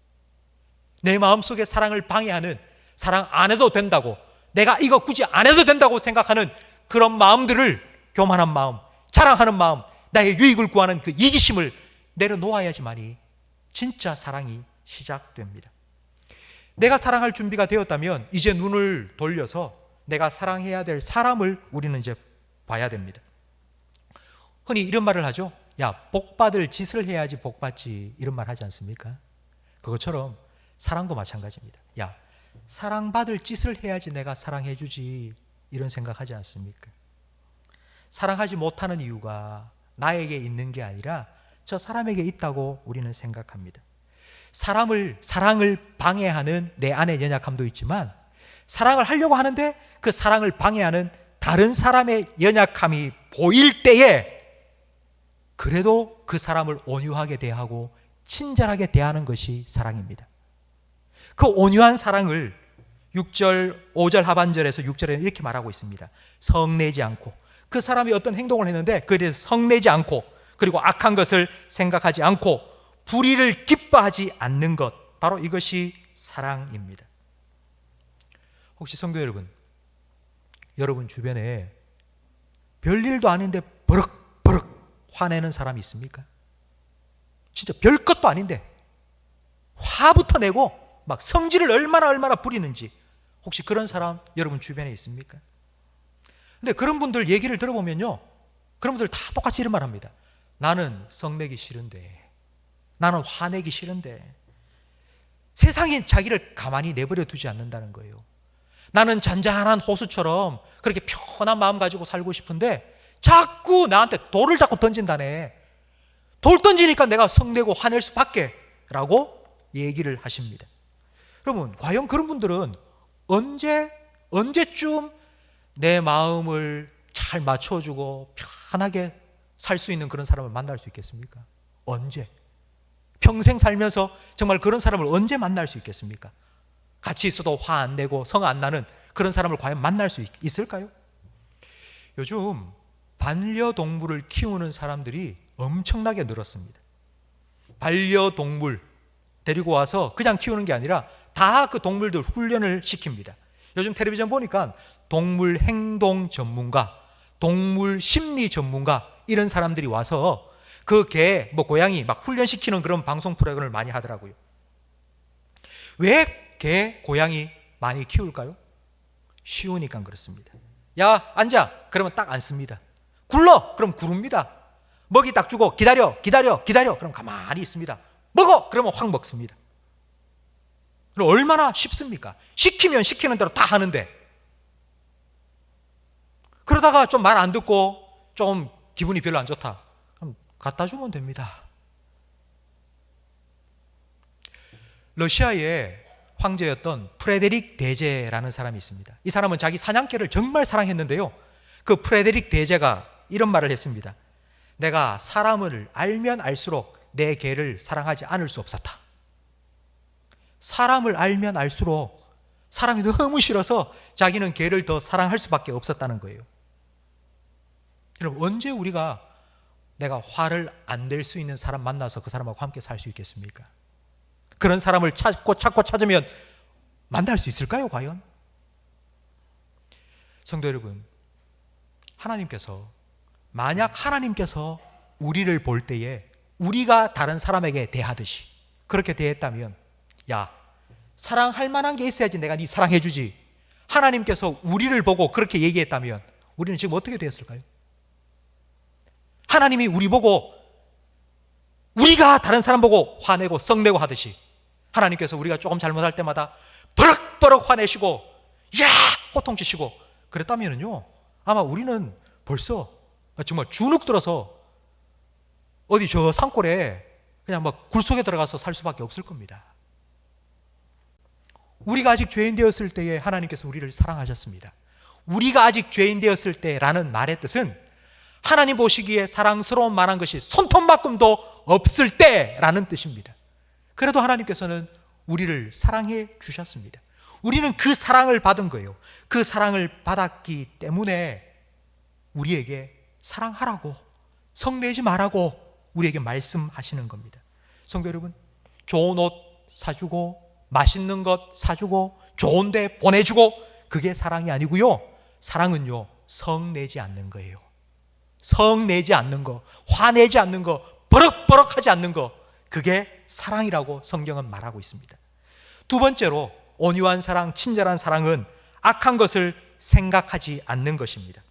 내 마음속에 사랑을 방해하는, 사랑 안 해도 된다고, 내가 이거 굳이 안 해도 된다고 생각하는 그런 마음들을, 교만한 마음, 자랑하는 마음, 나의 유익을 구하는 그 이기심을 내려놓아야지만이 진짜 사랑이 시작됩니다. 내가 사랑할 준비가 되었다면 이제 눈을 돌려서 내가 사랑해야 될 사람을 우리는 이제 봐야 됩니다. 흔히 이런 말을 하죠. 야, 복 받을 짓을 해야지 복 받지, 이런 말 하지 않습니까? 그것처럼 사랑도 마찬가지입니다. 야, 사랑받을 짓을 해야지 내가 사랑해 주지, 이런 생각하지 않습니까? 사랑하지 못하는 이유가 나에게 있는 게 아니라 저 사람에게 있다고 우리는 생각합니다. 사랑을 방해하는 내 안의 연약함도 있지만, 사랑을 하려고 하는데 그 사랑을 방해하는 다른 사람의 연약함이 보일 때에 그래도 그 사람을 온유하게 대하고 친절하게 대하는 것이 사랑입니다. 그 온유한 사랑을 6절, 5절 하반절에서 6절에 이렇게 말하고 있습니다. 성내지 않고, 그 사람이 어떤 행동을 했는데 그에 대해서 성내지 않고, 그리고 악한 것을 생각하지 않고, 불의를 기뻐하지 않는 것, 바로 이것이 사랑입니다. 혹시 성도 여러분, 여러분 주변에 별일도 아닌데 버럭버럭 화내는 사람이 있습니까? 진짜 별것도 아닌데 화부터 내고 막 성질을 얼마나 부리는지, 혹시 그런 사람 여러분 주변에 있습니까? 근데 그런 분들 얘기를 들어보면요, 그런 분들 다 똑같이 이런 말 합니다. 나는 성내기 싫은데, 나는 화내기 싫은데. 세상이 자기를 가만히 내버려 두지 않는다는 거예요. 나는 잔잔한 호수처럼 그렇게 편한 마음 가지고 살고 싶은데 자꾸 나한테 돌을 자꾸 던진다네. 돌 던지니까 내가 성내고 화낼 수밖에, 라고 얘기를 하십니다. 여러분, 과연 그런 분들은 언제쯤 내 마음을 잘 맞춰주고 편하게 살 수 있는 그런 사람을 만날 수 있겠습니까? 언제? 평생 살면서 정말 그런 사람을 언제 만날 수 있겠습니까? 같이 있어도 화 안 내고 성 안 나는 그런 사람을 과연 만날 수 있을까요? 요즘 반려동물을 키우는 사람들이 엄청나게 늘었습니다. 반려동물 데리고 와서 그냥 키우는 게 아니라 다 그 동물들 훈련을 시킵니다. 요즘 텔레비전 보니까 동물 행동 전문가, 동물 심리 전문가 이런 사람들이 와서 그 개, 고양이 막 훈련시키는 그런 방송 프로그램을 많이 하더라고요. 왜 개, 고양이 많이 키울까요? 쉬우니까 그렇습니다. 야, 앉아. 그러면 딱 앉습니다. 굴러. 그럼 구릅니다. 먹이 딱 주고 기다려. 그럼 가만히 있습니다. 먹어. 그러면 확 먹습니다. 그럼 얼마나 쉽습니까? 시키면 시키는 대로 다 하는데, 그러다가 좀 말 안 듣고 좀 기분이 별로 안 좋다. 그럼 갖다 주면 됩니다. 러시아의 황제였던 프레데릭 대제라는 사람이 있습니다. 이 사람은 자기 사냥개를 정말 사랑했는데요. 그 프레데릭 대제가 이런 말을 했습니다. 내가 사람을 알면 알수록 내 개를 사랑하지 않을 수 없었다. 사람을 알면 알수록 사람이 너무 싫어서 자기는 개를 더 사랑할 수밖에 없었다는 거예요. 여러분, 언제 우리가 내가 화를 안 낼 수 있는 사람 만나서 그 사람하고 함께 살 수 있겠습니까? 그런 사람을 찾고 찾으면 만날 수 있을까요, 과연? 성도 여러분, 만약 하나님께서 우리를 볼 때에 우리가 다른 사람에게 대하듯이 그렇게 대했다면, 야, 사랑할 만한 게 있어야지 내가 네 사랑해 주지, 하나님께서 우리를 보고 그렇게 얘기했다면 우리는 지금 어떻게 되었을까요? 하나님이 우리 보고, 우리가 다른 사람 보고 화내고 썩내고 하듯이 하나님께서 우리가 조금 잘못할 때마다 버럭버럭 화내시고 야 호통치시고 그랬다면요, 아마 우리는 벌써 정말 주눅 들어서 어디 저 산골에 그냥 막 굴 속에 들어가서 살 수밖에 없을 겁니다. 우리가 아직 죄인 되었을 때에 하나님께서 우리를 사랑하셨습니다. 우리가 아직 죄인 되었을 때라는 말의 뜻은 하나님 보시기에 사랑스러운 만한 것이 손톱만큼도 없을 때라는 뜻입니다. 그래도 하나님께서는 우리를 사랑해 주셨습니다. 우리는 그 사랑을 받은 거예요. 그 사랑을 받았기 때문에 우리에게 사랑하라고, 성내지 말라고 우리에게 말씀하시는 겁니다. 성도 여러분, 좋은 옷 사주고 맛있는 것 사주고 좋은 데 보내주고 그게 사랑이 아니고요. 사랑은요, 성내지 않는 거예요. 성내지 않는 거, 화내지 않는 거, 버럭버럭하지 않는 거, 그게 사랑이라고 성경은 말하고 있습니다. 두 번째로, 온유한 사랑, 친절한 사랑은 악한 것을 생각하지 않는 것입니다.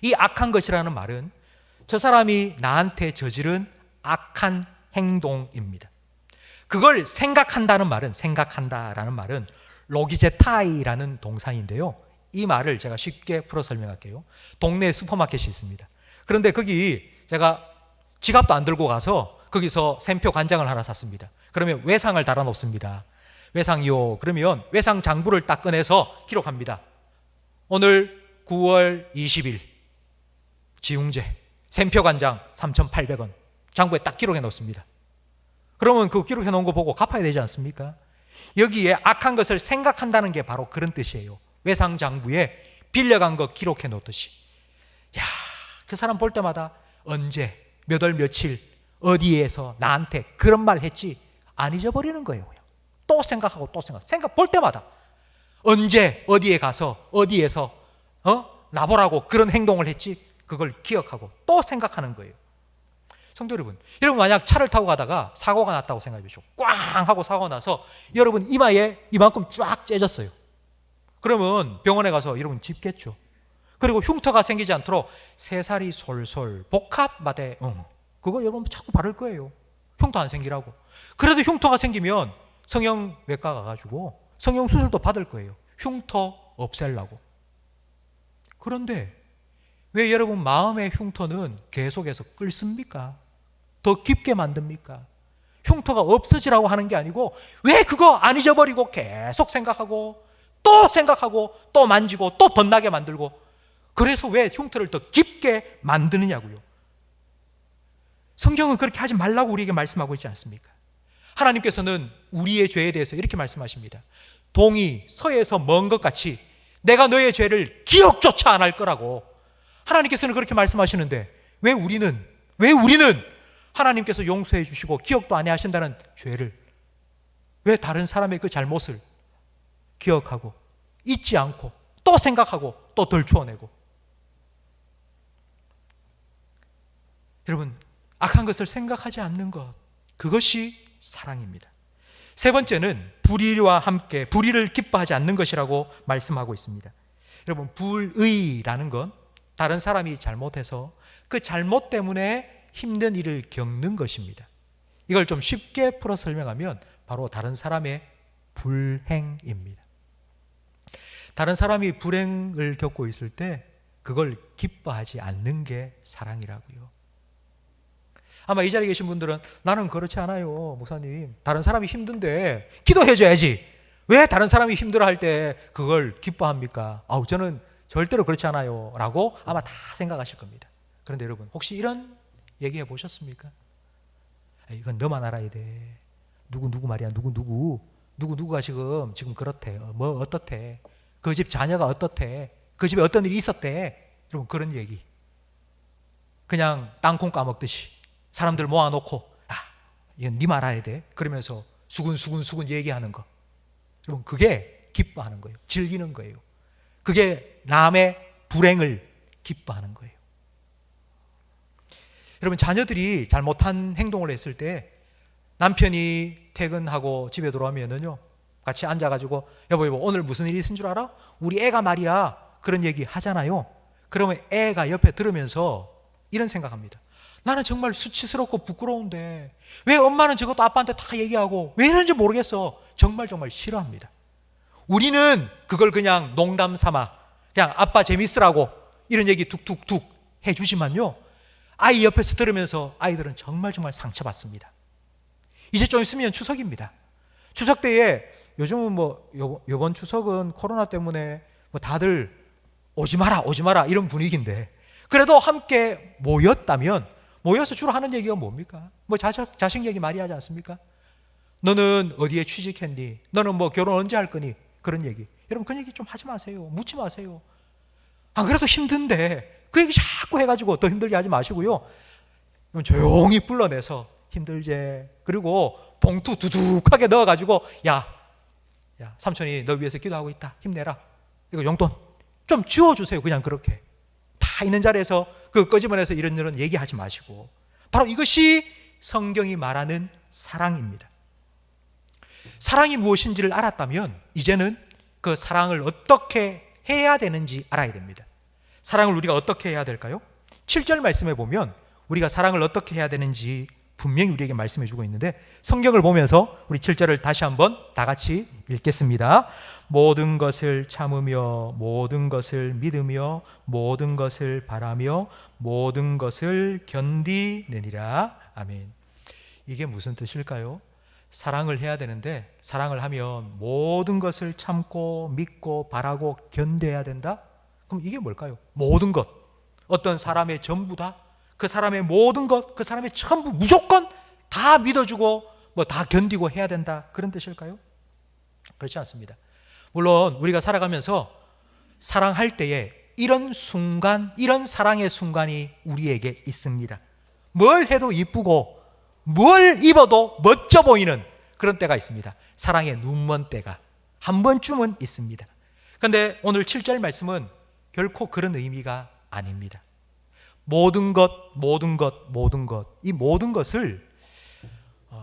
이 악한 것이라는 말은 저 사람이 나한테 저지른 악한 행동입니다. 그걸 생각한다는 말은 로기제타이라는 동사인데요. 이 말을 제가 쉽게 풀어 설명할게요. 동네 슈퍼마켓이 있습니다. 그런데 거기 제가 지갑도 안 들고 가서 거기서 샘표 간장을 하나 샀습니다. 그러면 외상을 달아 놓습니다. 외상이요. 그러면 외상 장부를 딱 꺼내서 기록합니다. 오늘 9월 20일 지웅제 샘표 간장 3,800원 장부에 딱 기록해 놓습니다. 그러면 그 기록해 놓은 거 보고 갚아야 되지 않습니까? 여기에 악한 것을 생각한다는 게 바로 그런 뜻이에요. 외상 장부에 빌려간 거 기록해 놓듯이. 야, 그 사람 볼 때마다 언제, 몇 월 며칠, 어디에서 나한테 그런 말 했지 안 잊어버리는 거예요. 또 생각하고 또 생각 볼 때마다 언제, 어디에 가서, 어디에서 나보라고 그런 행동을 했지 그걸 기억하고 또 생각하는 거예요. 성도 여러분, 만약 차를 타고 가다가 사고가 났다고 생각해 보시오. 꽝 하고 사고가 나서 여러분 이마에 이만큼 쫙 째졌어요. 그러면 병원에 가서 여러분 짚겠죠. 그리고 흉터가 생기지 않도록 새살이 솔솔 복합마대 그거 여러분 자꾸 바를 거예요. 흉터 안 생기라고. 그래도 흉터가 생기면 성형외과 가가지고 성형수술도 받을 거예요. 흉터 없애려고. 그런데 왜 여러분 마음의 흉터는 계속해서 끓습니까? 더 깊게 만듭니까? 흉터가 없어지라고 하는 게 아니고 왜 그거 안 잊어버리고 계속 생각하고 또 만지고 또 덧나게 만들고, 그래서 왜 흉터를 더 깊게 만드느냐고요. 성경은 그렇게 하지 말라고 우리에게 말씀하고 있지 않습니까? 하나님께서는 우리의 죄에 대해서 이렇게 말씀하십니다. 동이 서에서 먼 것 같이 내가 너의 죄를 기억조차 안 할 거라고. 하나님께서는 그렇게 말씀하시는데 왜 우리는 하나님께서 용서해 주시고 기억도 안 해 하신다는 죄를, 왜 다른 사람의 그 잘못을 기억하고 잊지 않고 또 생각하고 또 덜추어내고. 여러분, 악한 것을 생각하지 않는 것, 그것이 사랑입니다. 세 번째는 불의와 함께 불의를 기뻐하지 않는 것이라고 말씀하고 있습니다. 여러분, 불의라는 건 다른 사람이 잘못해서 그 잘못 때문에 힘든 일을 겪는 것입니다. 이걸 좀 쉽게 풀어 설명하면 바로 다른 사람의 불행입니다. 다른 사람이 불행을 겪고 있을 때 그걸 기뻐하지 않는 게 사랑이라고요. 아마 이 자리에 계신 분들은 나는 그렇지 않아요, 목사님. 다른 사람이 힘든데 기도해줘야지. 왜 다른 사람이 힘들어할 때 그걸 기뻐합니까? 저는 절대로 그렇지 않아요 라고 아마 다 생각하실 겁니다. 그런데 여러분, 혹시 이런 얘기해 보셨습니까? 이건 너만 알아야 돼. 누구 말이야. 누구가 지금 그렇대. 뭐 어떻대. 그 집 자녀가 어떻대. 그 집에 어떤 일이 있었대. 여러분, 그런 얘기. 그냥 땅콩 까먹듯이 사람들 모아놓고 이건 네 말 알아야 돼. 그러면서 수근수근 얘기하는 거. 여러분, 그게 기뻐하는 거예요. 즐기는 거예요. 그게 남의 불행을 기뻐하는 거예요. 여러분, 자녀들이 잘못한 행동을 했을 때 남편이 퇴근하고 집에 돌아오면은요, 같이 앉아가지고 여보 오늘 무슨 일이 있은 줄 알아? 우리 애가 말이야. 그런 얘기 하잖아요. 그러면 애가 옆에 들으면서 이런 생각합니다. 나는 정말 수치스럽고 부끄러운데 왜 엄마는 저것도 아빠한테 다 얘기하고 왜 이러는지 모르겠어. 정말 싫어합니다. 우리는 그걸 그냥 농담 삼아 그냥 아빠 재밌으라고 이런 얘기 툭툭툭 해주지만요, 아이 옆에서 들으면서 아이들은 정말 상처받습니다. 이제 좀 있으면 추석입니다. 추석 때에 요즘은 요번 추석은 코로나 때문에 다들 오지 마라 이런 분위기인데, 그래도 함께 모여서 주로 하는 얘기가 뭡니까? 자식 얘기 많이 하지 않습니까? 너는 어디에 취직했니? 너는 결혼 언제 할 거니? 그런 얘기. 여러분, 그 얘기 좀 하지 마세요. 묻지 마세요. 안 그래도 힘든데 그 얘기 자꾸 해가지고 더 힘들게 하지 마시고요. 조용히 불러내서 힘들제. 그리고 봉투 두둑하게 넣어가지고 야 삼촌이 너 위해서 기도하고 있다. 힘내라. 이거 용돈 좀 지워주세요. 그냥 그렇게. 다 있는 자리에서 그 꺼집어내서 이런 얘기하지 마시고. 바로 이것이 성경이 말하는 사랑입니다. 사랑이 무엇인지를 알았다면 이제는 그 사랑을 어떻게 해야 되는지 알아야 됩니다. 사랑을 우리가 어떻게 해야 될까요? 7절 말씀에 보면 우리가 사랑을 어떻게 해야 되는지 분명히 우리에게 말씀해 주고 있는데, 성경을 보면서 우리 7절을 다시 한번 다 같이 읽겠습니다. 모든 것을 참으며 모든 것을 믿으며 모든 것을 바라며 모든 것을 견디느니라. 아멘. 이게 무슨 뜻일까요? 사랑을 해야 되는데 사랑을 하면 모든 것을 참고 믿고 바라고 견뎌야 된다? 그럼 이게 뭘까요? 모든 것. 어떤 사람의 전부 다, 그 사람의 모든 것, 그 사람의 전부 무조건 다 믿어주고 다 견디고 해야 된다, 그런 뜻일까요? 그렇지 않습니다. 물론 우리가 살아가면서 사랑할 때에 이런 순간, 이런 사랑의 순간이 우리에게 있습니다. 뭘 해도 이쁘고 뭘 입어도 멋져 보이는 그런 때가 있습니다. 사랑의 눈먼 때가 한 번쯤은 있습니다. 그런데 오늘 7절 말씀은 결코 그런 의미가 아닙니다. 모든 것, 이 모든 것을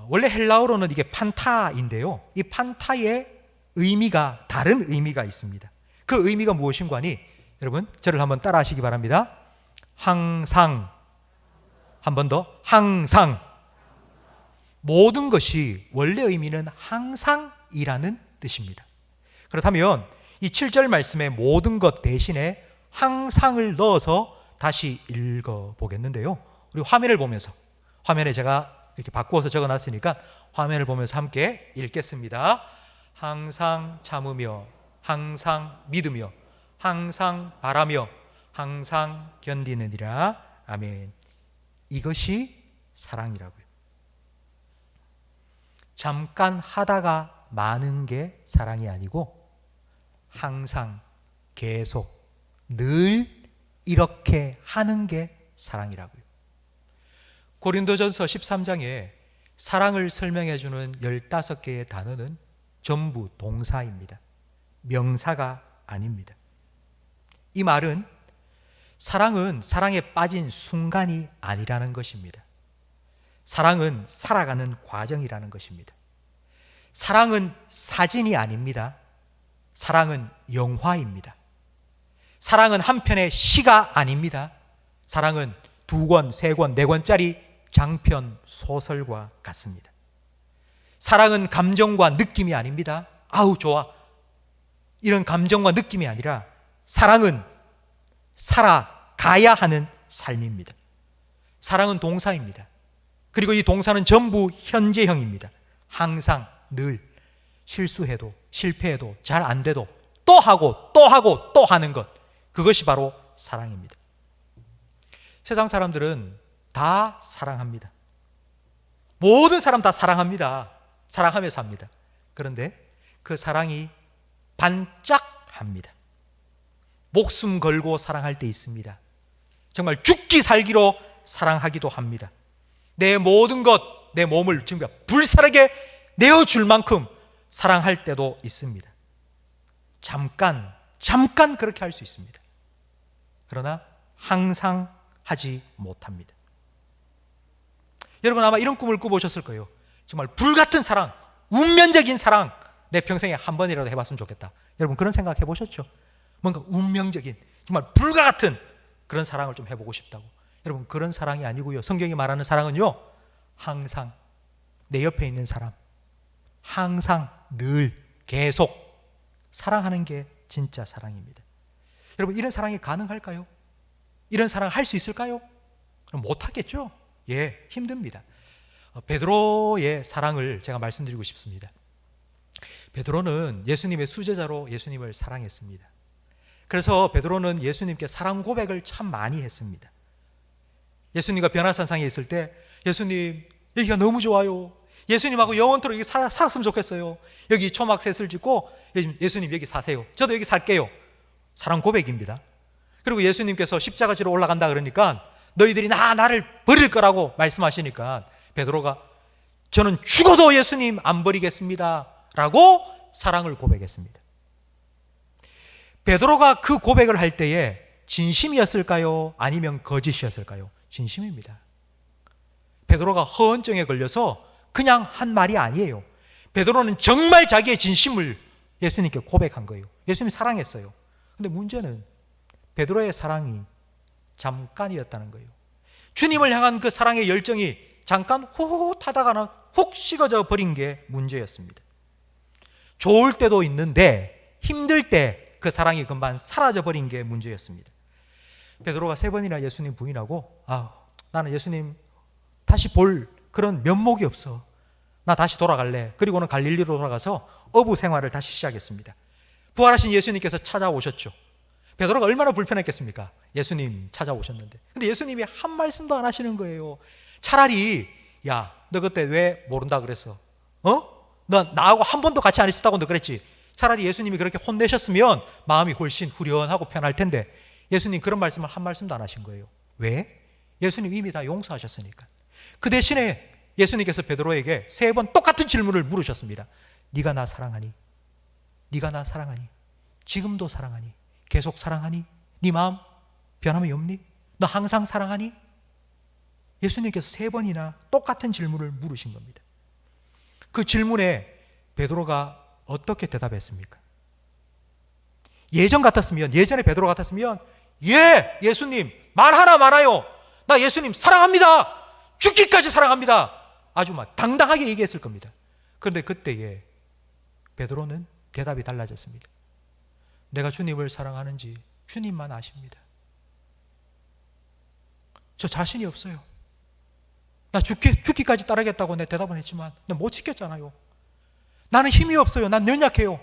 원래 헬라어로는 이게 판타인데요, 이 판타의 의미가 다른 의미가 있습니다. 그 의미가 무엇인가 하니, 여러분 저를 한번 따라 하시기 바랍니다. 항상, 한 번 더, 항상. 모든 것이 원래 의미는 항상이라는 뜻입니다. 그렇다면 이 7절 말씀에 모든 것 대신에 항상을 넣어서 다시 읽어보겠는데요, 우리 화면을 보면서, 화면에 제가 이렇게 바꾸어서 적어놨으니까 화면을 보면서 함께 읽겠습니다. 항상 참으며 항상 믿으며 항상 바라며 항상 견디느니라. 아멘. 이것이 사랑이라고요. 잠깐 하다가 마는 게 사랑이 아니고 항상, 계속, 늘 이렇게 하는 게 사랑이라고요. 고린도전서 13장에 사랑을 설명해 주는 15개의 단어는 전부 동사입니다. 명사가 아닙니다. 이 말은 사랑은 사랑에 빠진 순간이 아니라는 것입니다. 사랑은 살아가는 과정이라는 것입니다. 사랑은 사진이 아닙니다. 사랑은 영화입니다. 사랑은 한 편의 시가 아닙니다. 사랑은 2권, 3권, 4권짜리 장편 소설과 같습니다. 사랑은 감정과 느낌이 아닙니다. 아우 좋아, 이런 감정과 느낌이 아니라 사랑은 살아가야 하는 삶입니다. 사랑은 동사입니다. 그리고 이 동사는 전부 현재형입니다. 항상, 늘, 실수해도 실패해도 잘 안 돼도 또 하고 또 하고 또 하는 것, 그것이 바로 사랑입니다. 세상 사람들은 다 사랑합니다. 모든 사람 다 사랑합니다. 사랑하면서 합니다. 그런데 그 사랑이 반짝합니다. 목숨 걸고 사랑할 때 있습니다. 정말 죽기 살기로 사랑하기도 합니다. 내 모든 것, 내 몸을 정말 불사르게 내어줄 만큼 사랑할 때도 있습니다. 잠깐 그렇게 할 수 있습니다. 그러나 항상 하지 못합니다. 여러분 아마 이런 꿈을 꿔보셨을 거예요. 정말 불같은 사랑, 운명적인 사랑, 내 평생에 한 번이라도 해봤으면 좋겠다. 여러분 그런 생각 해보셨죠? 뭔가 운명적인, 정말 불과 같은 그런 사랑을 좀 해보고 싶다고. 여러분 그런 사랑이 아니고요. 성경이 말하는 사랑은요, 항상 내 옆에 있는 사람, 항상 늘 계속 사랑하는 게 진짜 사랑입니다. 여러분 이런 사랑이 가능할까요? 이런 사랑 할 수 있을까요? 그럼 못하겠죠? 예, 힘듭니다. 베드로의 사랑을 제가 말씀드리고 싶습니다. 베드로는 예수님의 수제자로 예수님을 사랑했습니다. 그래서 베드로는 예수님께 사랑 고백을 참 많이 했습니다. 예수님과 변화산상에 있을 때, 예수님 여기가 너무 좋아요. 예수님하고 영원토록 여기 살았으면 좋겠어요. 여기 초막셋을 짓고 예수님 여기 사세요. 저도 여기 살게요. 사랑 고백입니다. 그리고 예수님께서 십자가 지러 올라간다 그러니까 너희들이 나를 버릴 거라고 말씀하시니까 베드로가 저는 죽어도 예수님 안 버리겠습니다 라고 사랑을 고백했습니다. 베드로가 그 고백을 할 때에 진심이었을까요? 아니면 거짓이었을까요? 진심입니다. 베드로가 허언증에 걸려서 그냥 한 말이 아니에요. 베드로는 정말 자기의 진심을 예수님께 고백한 거예요. 예수님이 사랑했어요. 근데 문제는 베드로의 사랑이 잠깐이었다는 거예요. 주님을 향한 그 사랑의 열정이 잠깐 후후하다가는 훅 식어져 버린 게 문제였습니다. 좋을 때도 있는데 힘들 때 그 사랑이 금방 사라져 버린 게 문제였습니다. 베드로가 3번이나 예수님 부인하고 나는 예수님 다시 볼 그런 면목이 없어. 나 다시 돌아갈래. 그리고는 갈릴리로 돌아가서 어부 생활을 다시 시작했습니다. 부활하신 예수님께서 찾아오셨죠. 베드로가 얼마나 불편했겠습니까? 예수님 찾아오셨는데. 근데 예수님이 한 말씀도 안 하시는 거예요. 차라리 야, 너 그때 왜 모른다 그랬어? 너 나하고 한 번도 같이 안 있었다고 너 그랬지? 차라리 예수님이 그렇게 혼내셨으면 마음이 훨씬 후련하고 편할 텐데 예수님 그런 말씀을 한 말씀도 안 하신 거예요. 왜? 예수님 이미 다 용서하셨으니까. 그 대신에 예수님께서 베드로에게 3번 똑같은 질문을 물으셨습니다. 네가 나 사랑하니? 네가 나 사랑하니? 지금도 사랑하니? 계속 사랑하니? 네 마음 변함이 없니? 너 항상 사랑하니? 예수님께서 3번이나 똑같은 질문을 물으신 겁니다. 그 질문에 베드로가 어떻게 대답했습니까? 예전에 베드로 같았으면 예, 예수님 말하나 말아요. 나 예수님 사랑합니다. 죽기까지 사랑합니다. 아주 막 당당하게 얘기했을 겁니다. 그런데 그때에 베드로는 대답이 달라졌습니다. 내가 주님을 사랑하는지 주님만 아십니다. 저 자신이 없어요. 나 죽기까지 따르겠다고 내 대답은 했지만 나 못 지켰잖아요. 나는 힘이 없어요. 난 연약해요.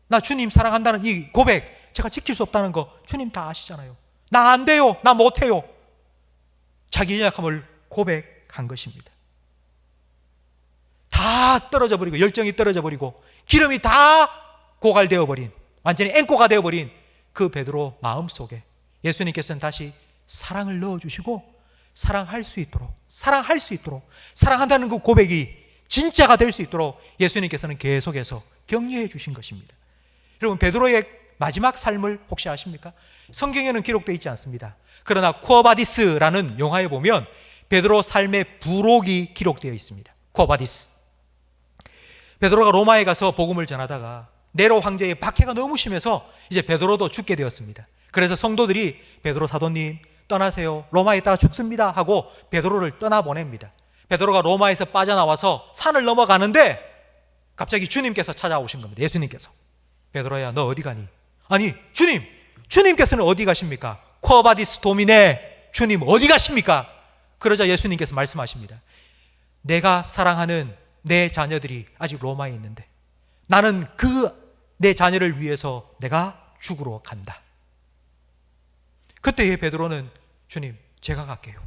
나 주님 사랑한다는 이 고백 제가 지킬 수 없다는 거 주님 다 아시잖아요. 나 안 돼요. 나 못해요. 자기 연약함을 고백한 것입니다. 다 떨어져 버리고 열정이 떨어져 버리고 기름이 다 고갈되어 버린, 완전히 앵꼬가 되어 버린 그 베드로 마음속에 예수님께서는 다시 사랑을 넣어주시고 사랑할 수 있도록, 사랑한다는 그 고백이 진짜가 될 수 있도록 예수님께서는 계속해서 격려해 주신 것입니다. 여러분, 베드로의 마지막 삶을 혹시 아십니까? 성경에는 기록되어 있지 않습니다. 그러나 쿠어바디스라는 영화에 보면 베드로 삶의 부록이 기록되어 있습니다. 쿠어바디스. 베드로가 로마에 가서 복음을 전하다가 네로 황제의 박해가 너무 심해서 이제 베드로도 죽게 되었습니다. 그래서 성도들이 베드로 사도님 떠나세요, 로마에 있다가 죽습니다 하고 베드로를 떠나보냅니다. 베드로가 로마에서 빠져나와서 산을 넘어가는데 갑자기 주님께서 찾아오신 겁니다. 예수님께서. 베드로야, 너 어디 가니? 아니, 주님께서는 어디 가십니까? 쿠어바디스 도미네, 주님 어디 가십니까? 그러자 예수님께서 말씀하십니다. 내가 사랑하는 내 자녀들이 아직 로마에 있는데 나는 그 내 자녀를 위해서 내가 죽으러 간다. 그때의 베드로는 주님, 제가 갈게요.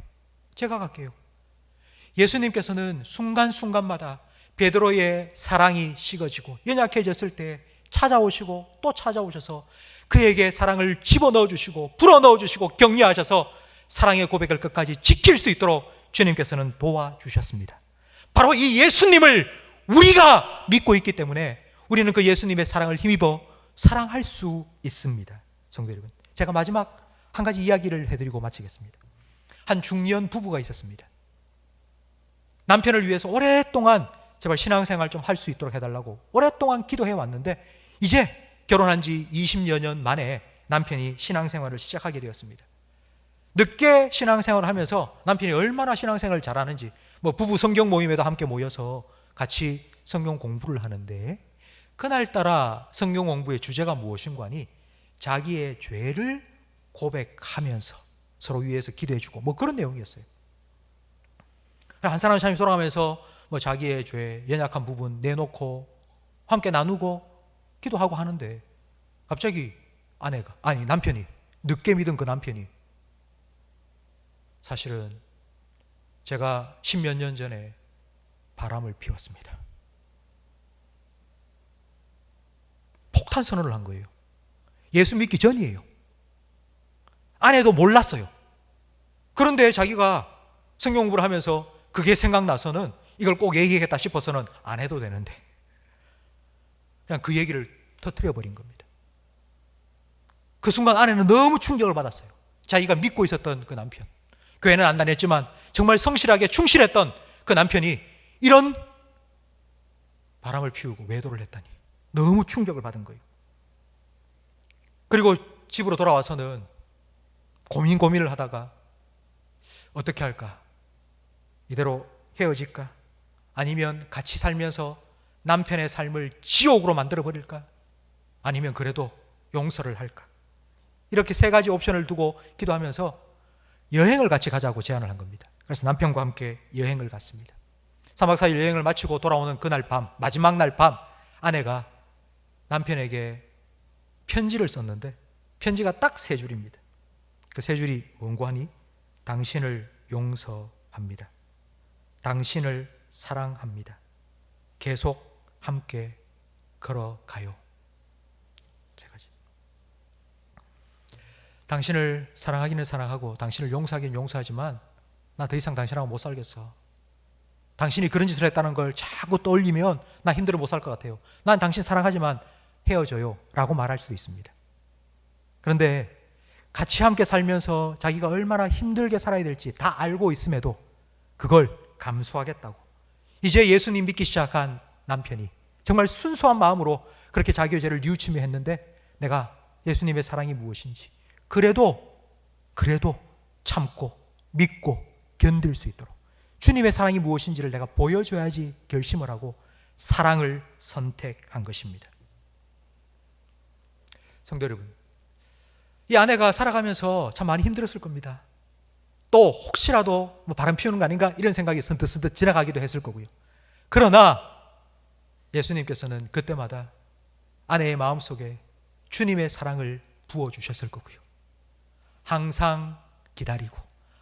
예수님께서는 순간순간마다 베드로의 사랑이 식어지고 연약해졌을 때 찾아오시고 또 찾아오셔서 그에게 사랑을 집어넣어 주시고 불어넣어 주시고 격려하셔서 사랑의 고백을 끝까지 지킬 수 있도록 주님께서는 도와주셨습니다. 바로 이 예수님을 우리가 믿고 있기 때문에 우리는 그 예수님의 사랑을 힘입어 사랑할 수 있습니다. 성도 여러분, 제가 마지막 한 가지 이야기를 해드리고 마치겠습니다. 한 중년 부부가 있었습니다. 남편을 위해서 오랫동안 제발 신앙생활 좀 할 수 있도록 해달라고 오랫동안 기도해 왔는데 이제 결혼한 지 20여 년 만에 남편이 신앙생활을 시작하게 되었습니다. 늦게 신앙생활을 하면서 남편이 얼마나 신앙생활을 잘하는지 부부 성경 모임에도 함께 모여서 같이 성경 공부를 하는데 그날따라 성경 공부의 주제가 무엇인가 하니 자기의 죄를 고백하면서 서로 위해서 기도해주고 그런 내용이었어요. 한 사람 참 돌아가면서 자기의 죄, 연약한 부분 내놓고 함께 나누고 기도하고 하는데 갑자기 남편이, 늦게 믿은 그 남편이 사실은 제가 10몇 년 전에 바람을 피웠습니다. 폭탄 선언을 한 거예요. 예수 믿기 전이에요. 아내도 몰랐어요. 그런데 자기가 성경 공부를 하면서 그게 생각나서는 이걸 꼭 얘기하겠다 싶어서는 안 해도 되는데 그냥 그 얘기를 터뜨려 버린 겁니다. 그 순간 아내는 너무 충격을 받았어요. 자기가 믿고 있었던 그 남편, 교회는 안 다녔지만 정말 성실하게 충실했던 그 남편이 이런 바람을 피우고 외도를 했다니 너무 충격을 받은 거예요. 그리고 집으로 돌아와서는 고민을 하다가 어떻게 할까? 이대로 헤어질까? 아니면 같이 살면서 남편의 삶을 지옥으로 만들어 버릴까? 아니면 그래도 용서를 할까? 이렇게 세 가지 옵션을 두고 기도하면서 여행을 같이 가자고 제안을 한 겁니다. 그래서 남편과 함께 여행을 갔습니다. 3박 4일 여행을 마치고 돌아오는 그날 밤, 마지막 날 밤, 아내가 남편에게 편지를 썼는데 편지가 딱 3줄입니다. 그 3줄이 뭔고 하니? 당신을 용서합니다. 당신을 사랑합니다. 계속 함께 걸어가요. 당신을 사랑하기는 사랑하고 당신을 용서하기는 용서하지만 나 더 이상 당신하고 못 살겠어. 당신이 그런 짓을 했다는 걸 자꾸 떠올리면 나 힘들어 못 살 것 같아요. 난 당신 사랑하지만 헤어져요 라고 말할 수도 있습니다. 그런데 같이 함께 살면서 자기가 얼마나 힘들게 살아야 될지 다 알고 있음에도 그걸 감수하겠다고 이제 예수님 믿기 시작한 남편이 정말 순수한 마음으로 그렇게 자기의 죄를 뉘우치며 했는데 내가 예수님의 사랑이 무엇인지 그래도 참고 믿고 견딜 수 있도록 주님의 사랑이 무엇인지를 내가 보여줘야지 결심을 하고 사랑을 선택한 것입니다. 성도 여러분, 이 아내가 살아가면서 참 많이 힘들었을 겁니다. 또 혹시라도 바람 피우는 거 아닌가 이런 생각이 선뜻 지나가기도 했을 거고요. 그러나 예수님께서는 그때마다 아내의 마음속에 주님의 사랑을 부어주셨을 거고요. 항상 기다리고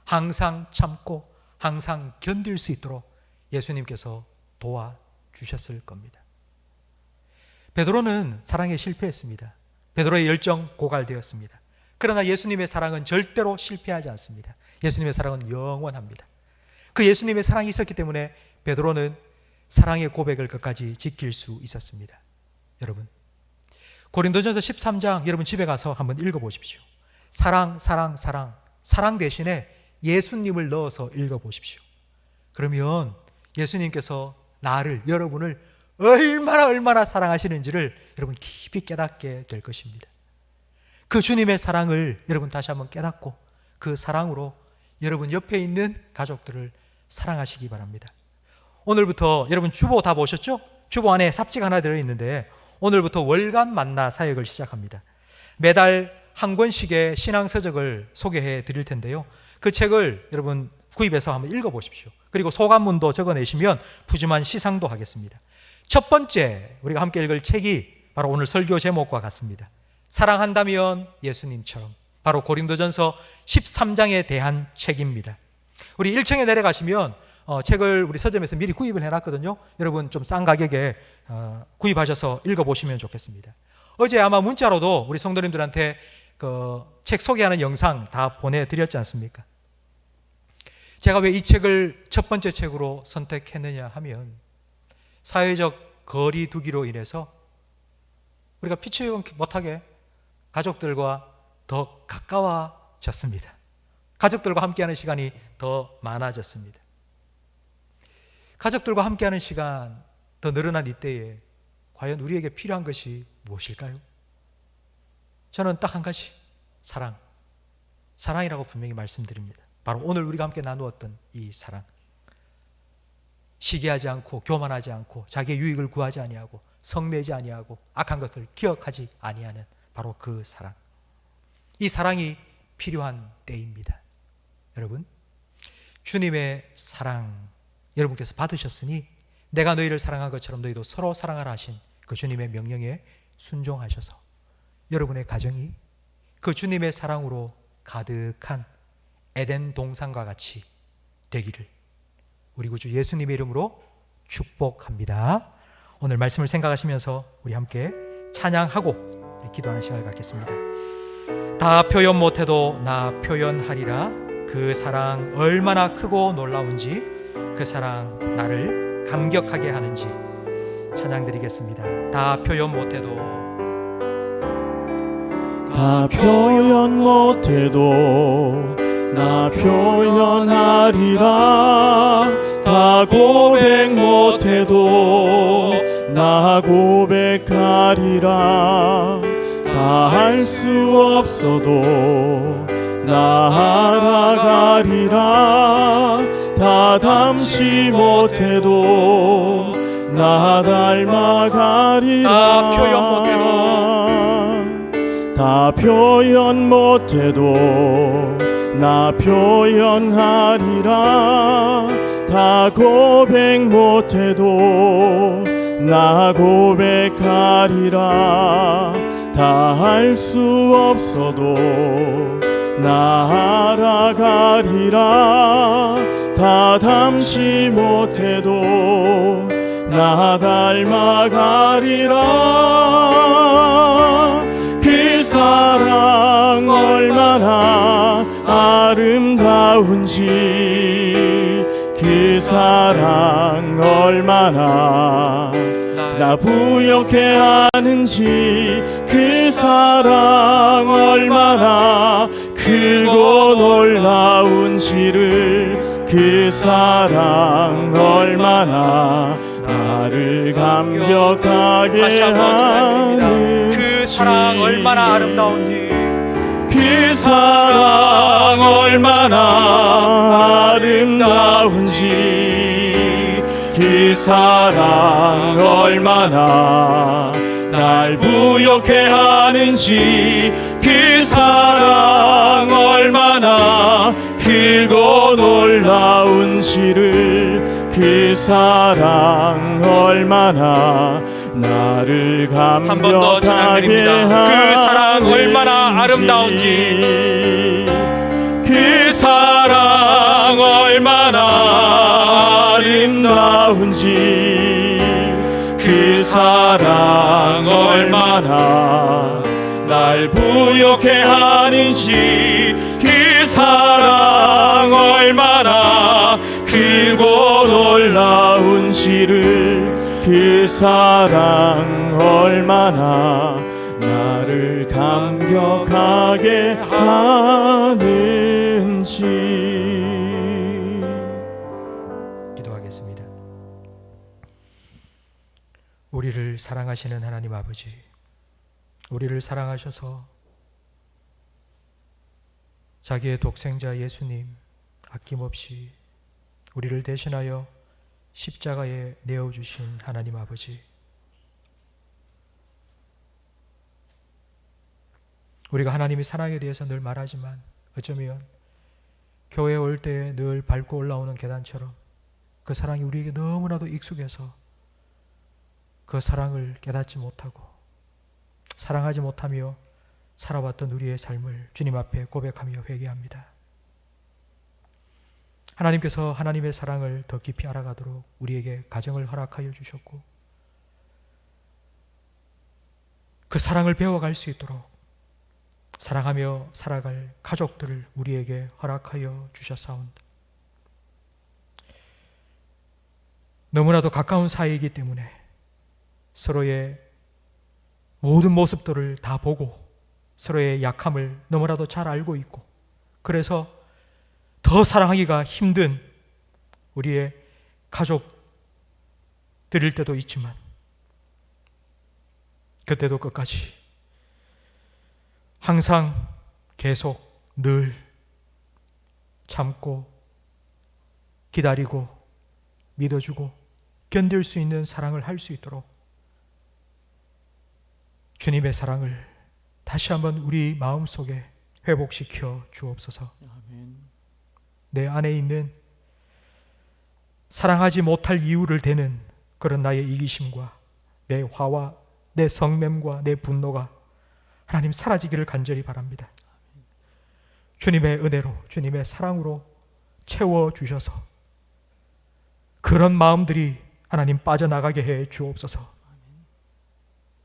항상 참고 항상 견딜 수 있도록 예수님께서 도와주셨을 겁니다. 베드로는 사랑에 실패했습니다. 베드로의 열정 고갈되었습니다. 그러나 예수님의 사랑은 절대로 실패하지 않습니다. 예수님의 사랑은 영원합니다. 그 예수님의 사랑이 있었기 때문에 베드로는 사랑의 고백을 끝까지 지킬 수 있었습니다. 여러분, 고린도전서 13장 여러분 집에 가서 한번 읽어보십시오. 사랑, 사랑, 사랑, 사랑 대신에 예수님을 넣어서 읽어보십시오. 그러면 예수님께서 나를, 여러분을 얼마나 사랑하시는지를 여러분 깊이 깨닫게 될 것입니다. 그 주님의 사랑을 여러분 다시 한번 깨닫고 그 사랑으로 여러분 옆에 있는 가족들을 사랑하시기 바랍니다. 오늘부터 여러분 주보 다 보셨죠? 주보 안에 삽지가 하나 들어있는데 오늘부터 월간 만나 사역을 시작합니다. 매달 한 권씩의 신앙서적을 소개해 드릴 텐데요. 그 책을 여러분 구입해서 한번 읽어보십시오. 그리고 소감문도 적어내시면 푸짐한 시상도 하겠습니다. 첫 번째 우리가 함께 읽을 책이 바로 오늘 설교 제목과 같습니다. 사랑한다면 예수님처럼, 바로 고린도전서 13장에 대한 책입니다. 우리 1층에 내려가시면 책을 우리 서점에서 미리 구입을 해놨거든요. 여러분 좀 싼 가격에 구입하셔서 읽어보시면 좋겠습니다. 어제 아마 문자로도 우리 성도님들한테 그 책 소개하는 영상 다 보내드렸지 않습니까? 제가 왜 이 책을 첫 번째 책으로 선택했느냐 하면 사회적 거리 두기로 인해서 우리가 피치 못하게 가족들과 더 가까워졌습니다. 가족들과 함께하는 시간이 더 많아졌습니다. 가족들과 함께하는 시간 더 늘어난 이때에 과연 우리에게 필요한 것이 무엇일까요? 저는 딱 한 가지, 사랑이라고 분명히 말씀드립니다. 바로 오늘 우리가 함께 나누었던 이 사랑. 시기하지 않고 교만하지 않고 자기의 유익을 구하지 아니하고 성내지 아니하고 악한 것을 기억하지 아니하는 바로 그 사랑. 이 사랑이 필요한 때입니다. 여러분, 주님의 사랑 여러분께서 받으셨으니 내가 너희를 사랑한 것처럼 너희도 서로 사랑하라 하신 그 주님의 명령에 순종하셔서 여러분의 가정이 그 주님의 사랑으로 가득한 에덴 동산과 같이 되기를 우리 구주 예수님의 이름으로 축복합니다. 오늘 말씀을 생각하시면서 우리 함께 찬양하고 기도하는 시간을 갖겠습니다. 다 표현 못해도 나 표현하리라. 그 사랑 얼마나 크고 놀라운지, 그 사랑 나를 감격하게 하는지 찬양 드리겠습니다. 다 표현 못해도, 다 표현 못해도 나 표현하리라. 다 고백 못해도 나 고백하리라. 다 할 수 없어도 나 알아가리라. 다 닮지 못해도 나 닮아가리라. 다 표현 못해도, 다 표현 못해도 나 표현하리라. 다 고백 못해도 나 고백하리라. 다 할 수 없어도 나 알아가리라. 다 닮지 못해도 나 닮아가리라. 그 사랑 얼마나 아름다운지, 그 사랑 얼마나 나 부욕해 하는지, 그 사랑 얼마나 크고 놀라운지를, 그 사랑 얼마나 나를 감격하게 하는지, 그 사랑 얼마나 아름다운지, 그 사랑 얼마나 아름다운지, 그 사랑 얼마나 날 부욕해 하는지, 그 사랑 얼마나 크고 놀라운지를, 그 사랑 얼마나 나를 한 번 더 감격하게 찬양드립니다. 그 사랑 하는지, 얼마나 아름다운지, 그 사랑 얼마나 아름다운지, 그 사랑 얼마나 날 부욕해 하는지 그 사랑 얼마나 크고 놀라운지를 그 사랑 얼마나 나를 감격하게 하는지. 기도하겠습니다. 우리를 사랑하시는 하나님 아버지, 우리를 사랑하셔서 자기의 독생자 예수님 아낌없이 우리를 대신하여 십자가에 내어주신 하나님 아버지, 우리가 하나님의 사랑에 대해서 늘 말하지만 어쩌면 교회에 올 때 늘 밟고 올라오는 계단처럼 그 사랑이 우리에게 너무나도 익숙해서 그 사랑을 깨닫지 못하고 사랑하지 못하며 살아왔던 우리의 삶을 주님 앞에 고백하며 회개합니다. 하나님께서 하나님의 사랑을 더 깊이 알아가도록 우리에게 가정을 허락하여 주셨고 그 사랑을 배워갈 수 있도록 사랑하며 살아갈 가족들을 우리에게 허락하여 주셨사온다. 너무나도 가까운 사이이기 때문에 서로의 모든 모습들을 다 보고 서로의 약함을 너무나도 잘 알고 있고 그래서 더 사랑하기가 힘든 우리의 가족들일 때도 있지만 그때도 끝까지 항상 계속 늘 참고 기다리고 믿어주고 견딜 수 있는 사랑을 할 수 있도록 주님의 사랑을 다시 한번 우리 마음속에 회복시켜 주옵소서. 내 안에 있는 사랑하지 못할 이유를 대는 그런 나의 이기심과 내 화와 내 성냄과 내 분노가 하나님 사라지기를 간절히 바랍니다. 주님의 은혜로 주님의 사랑으로 채워주셔서 그런 마음들이 하나님 빠져나가게 해 주옵소서.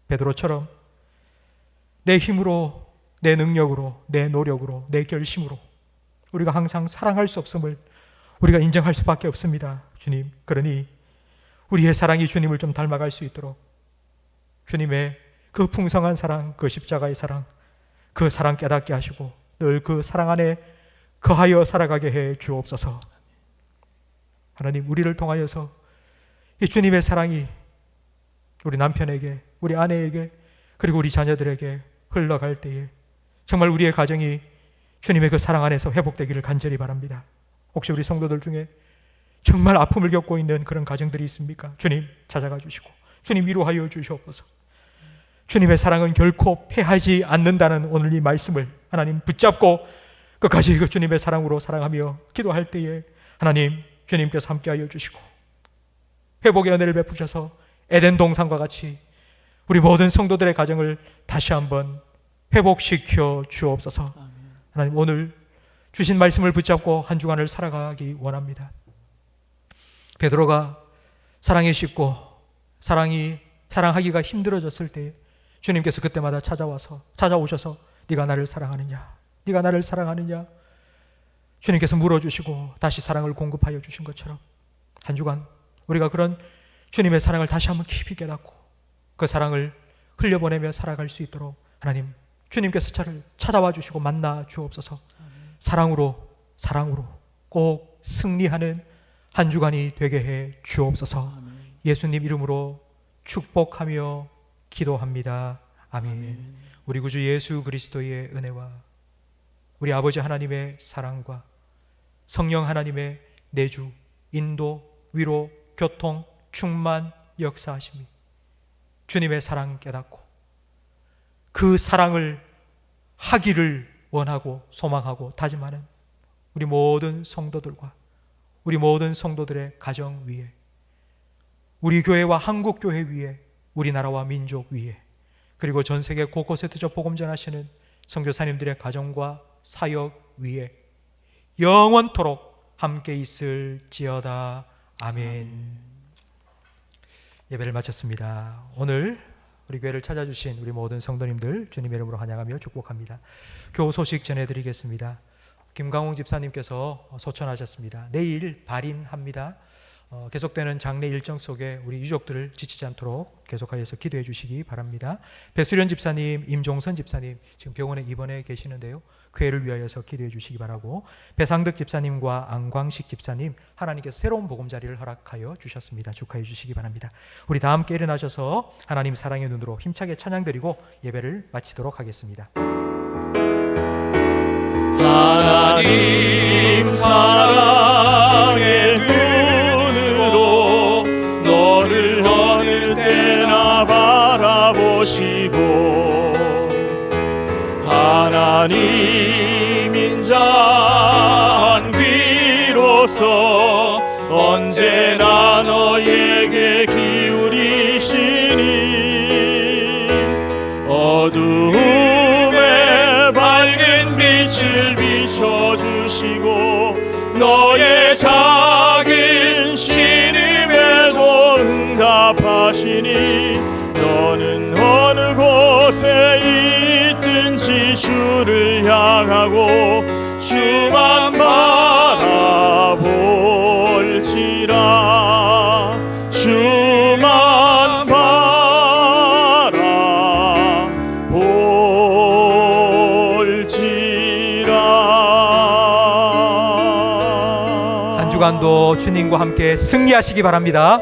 베드로처럼 내 힘으로 내 능력으로 내 노력으로 내 결심으로 우리가 항상 사랑할 수 없음을 우리가 인정할 수밖에 없습니다. 주님, 그러니 우리의 사랑이 주님을 좀 닮아갈 수 있도록 주님의 그 풍성한 사랑, 그 십자가의 사랑, 그 사랑 깨닫게 하시고 늘 그 사랑 안에 거하여 살아가게 해 주옵소서. 하나님, 우리를 통하여서 이 주님의 사랑이 우리 남편에게, 우리 아내에게, 그리고 우리 자녀들에게 흘러갈 때에 정말 우리의 가정이 주님의 그 사랑 안에서 회복되기를 간절히 바랍니다. 혹시 우리 성도들 중에 정말 아픔을 겪고 있는 그런 가정들이 있습니까? 주님 찾아가 주시고 주님 위로하여 주시옵소서. 주님의 사랑은 결코 패하지 않는다는 오늘 이 말씀을 하나님 붙잡고 끝까지 그 주님의 사랑으로 사랑하며 기도할 때에 하나님 주님께서 함께하여 주시고 회복의 은혜를 베푸셔서 에덴 동산과 같이 우리 모든 성도들의 가정을 다시 한번 회복시켜 주옵소서. 하나님, 오늘 주신 말씀을 붙잡고 한 주간을 살아가기 원합니다. 베드로가 사랑에 식고 사랑하기가 힘들어졌을 때 주님께서 그때마다 찾아오셔서 네가 나를 사랑하느냐, 네가 나를 사랑하느냐 주님께서 물어주시고 다시 사랑을 공급하여 주신 것처럼 한 주간 우리가 그런 주님의 사랑을 다시 한번 깊이 깨닫고 그 사랑을 흘려보내며 살아갈 수 있도록 하나님 주님께서 저를 찾아와 주시고 만나 주옵소서. 사랑으로 꼭 승리하는 한 주간이 되게 해 주옵소서. 예수님 이름으로 축복하며 기도합니다. 아멘. 우리 구주 예수 그리스도의 은혜와 우리 아버지 하나님의 사랑과 성령 하나님의 내주, 인도, 위로, 교통, 충만, 역사하심이 주님의 사랑 깨닫고 그 사랑을 하기를 원하고 소망하고 다짐하는 우리 모든 성도들과 우리 모든 성도들의 가정 위에, 우리 교회와 한국 교회 위에, 우리나라와 민족 위에, 그리고 전 세계 곳곳에 드저 복음 전하시는 선교사님들의 가정과 사역 위에 영원토록 함께 있을지어다. 아멘. 예배를 마쳤습니다. 오늘 우리 교회를 찾아주신 우리 모든 성도님들 주님의 이름으로 환영하며 축복합니다. 교우 소식 전해드리겠습니다. 김강홍 집사님께서 소천하셨습니다. 내일 발인합니다. 계속되는 장례 일정 속에 우리 유족들을 지치지 않도록 계속하여서 기도해 주시기 바랍니다. 배수련 집사님, 임종선 집사님 지금 병원에 입원해 계시는데요. 교회를 위하여서 기도해 주시기 바라고, 배상득 집사님과 안광식 집사님 하나님께서 새로운 보금자리를 허락하여 주셨습니다. 축하해 주시기 바랍니다. 우리 다 함께 일어나셔서 하나님 사랑의 눈으로 힘차게 찬양드리고 예배를 마치도록 하겠습니다. 하나님 사랑의 눈으로 너를 어느 때나 바라보시고, 하나님인 자한 귀로서 언제나 너에게 기울이시니, 어두움에 밝은 빛을 비춰주시고 너의 작은 신음에도 응답하시니, 너는 어느 곳에 있든지 주를 향하고 주만 바라볼지라. 주만 바라볼지라. 한 주간도 주님과 함께 승리하시기 바랍니다.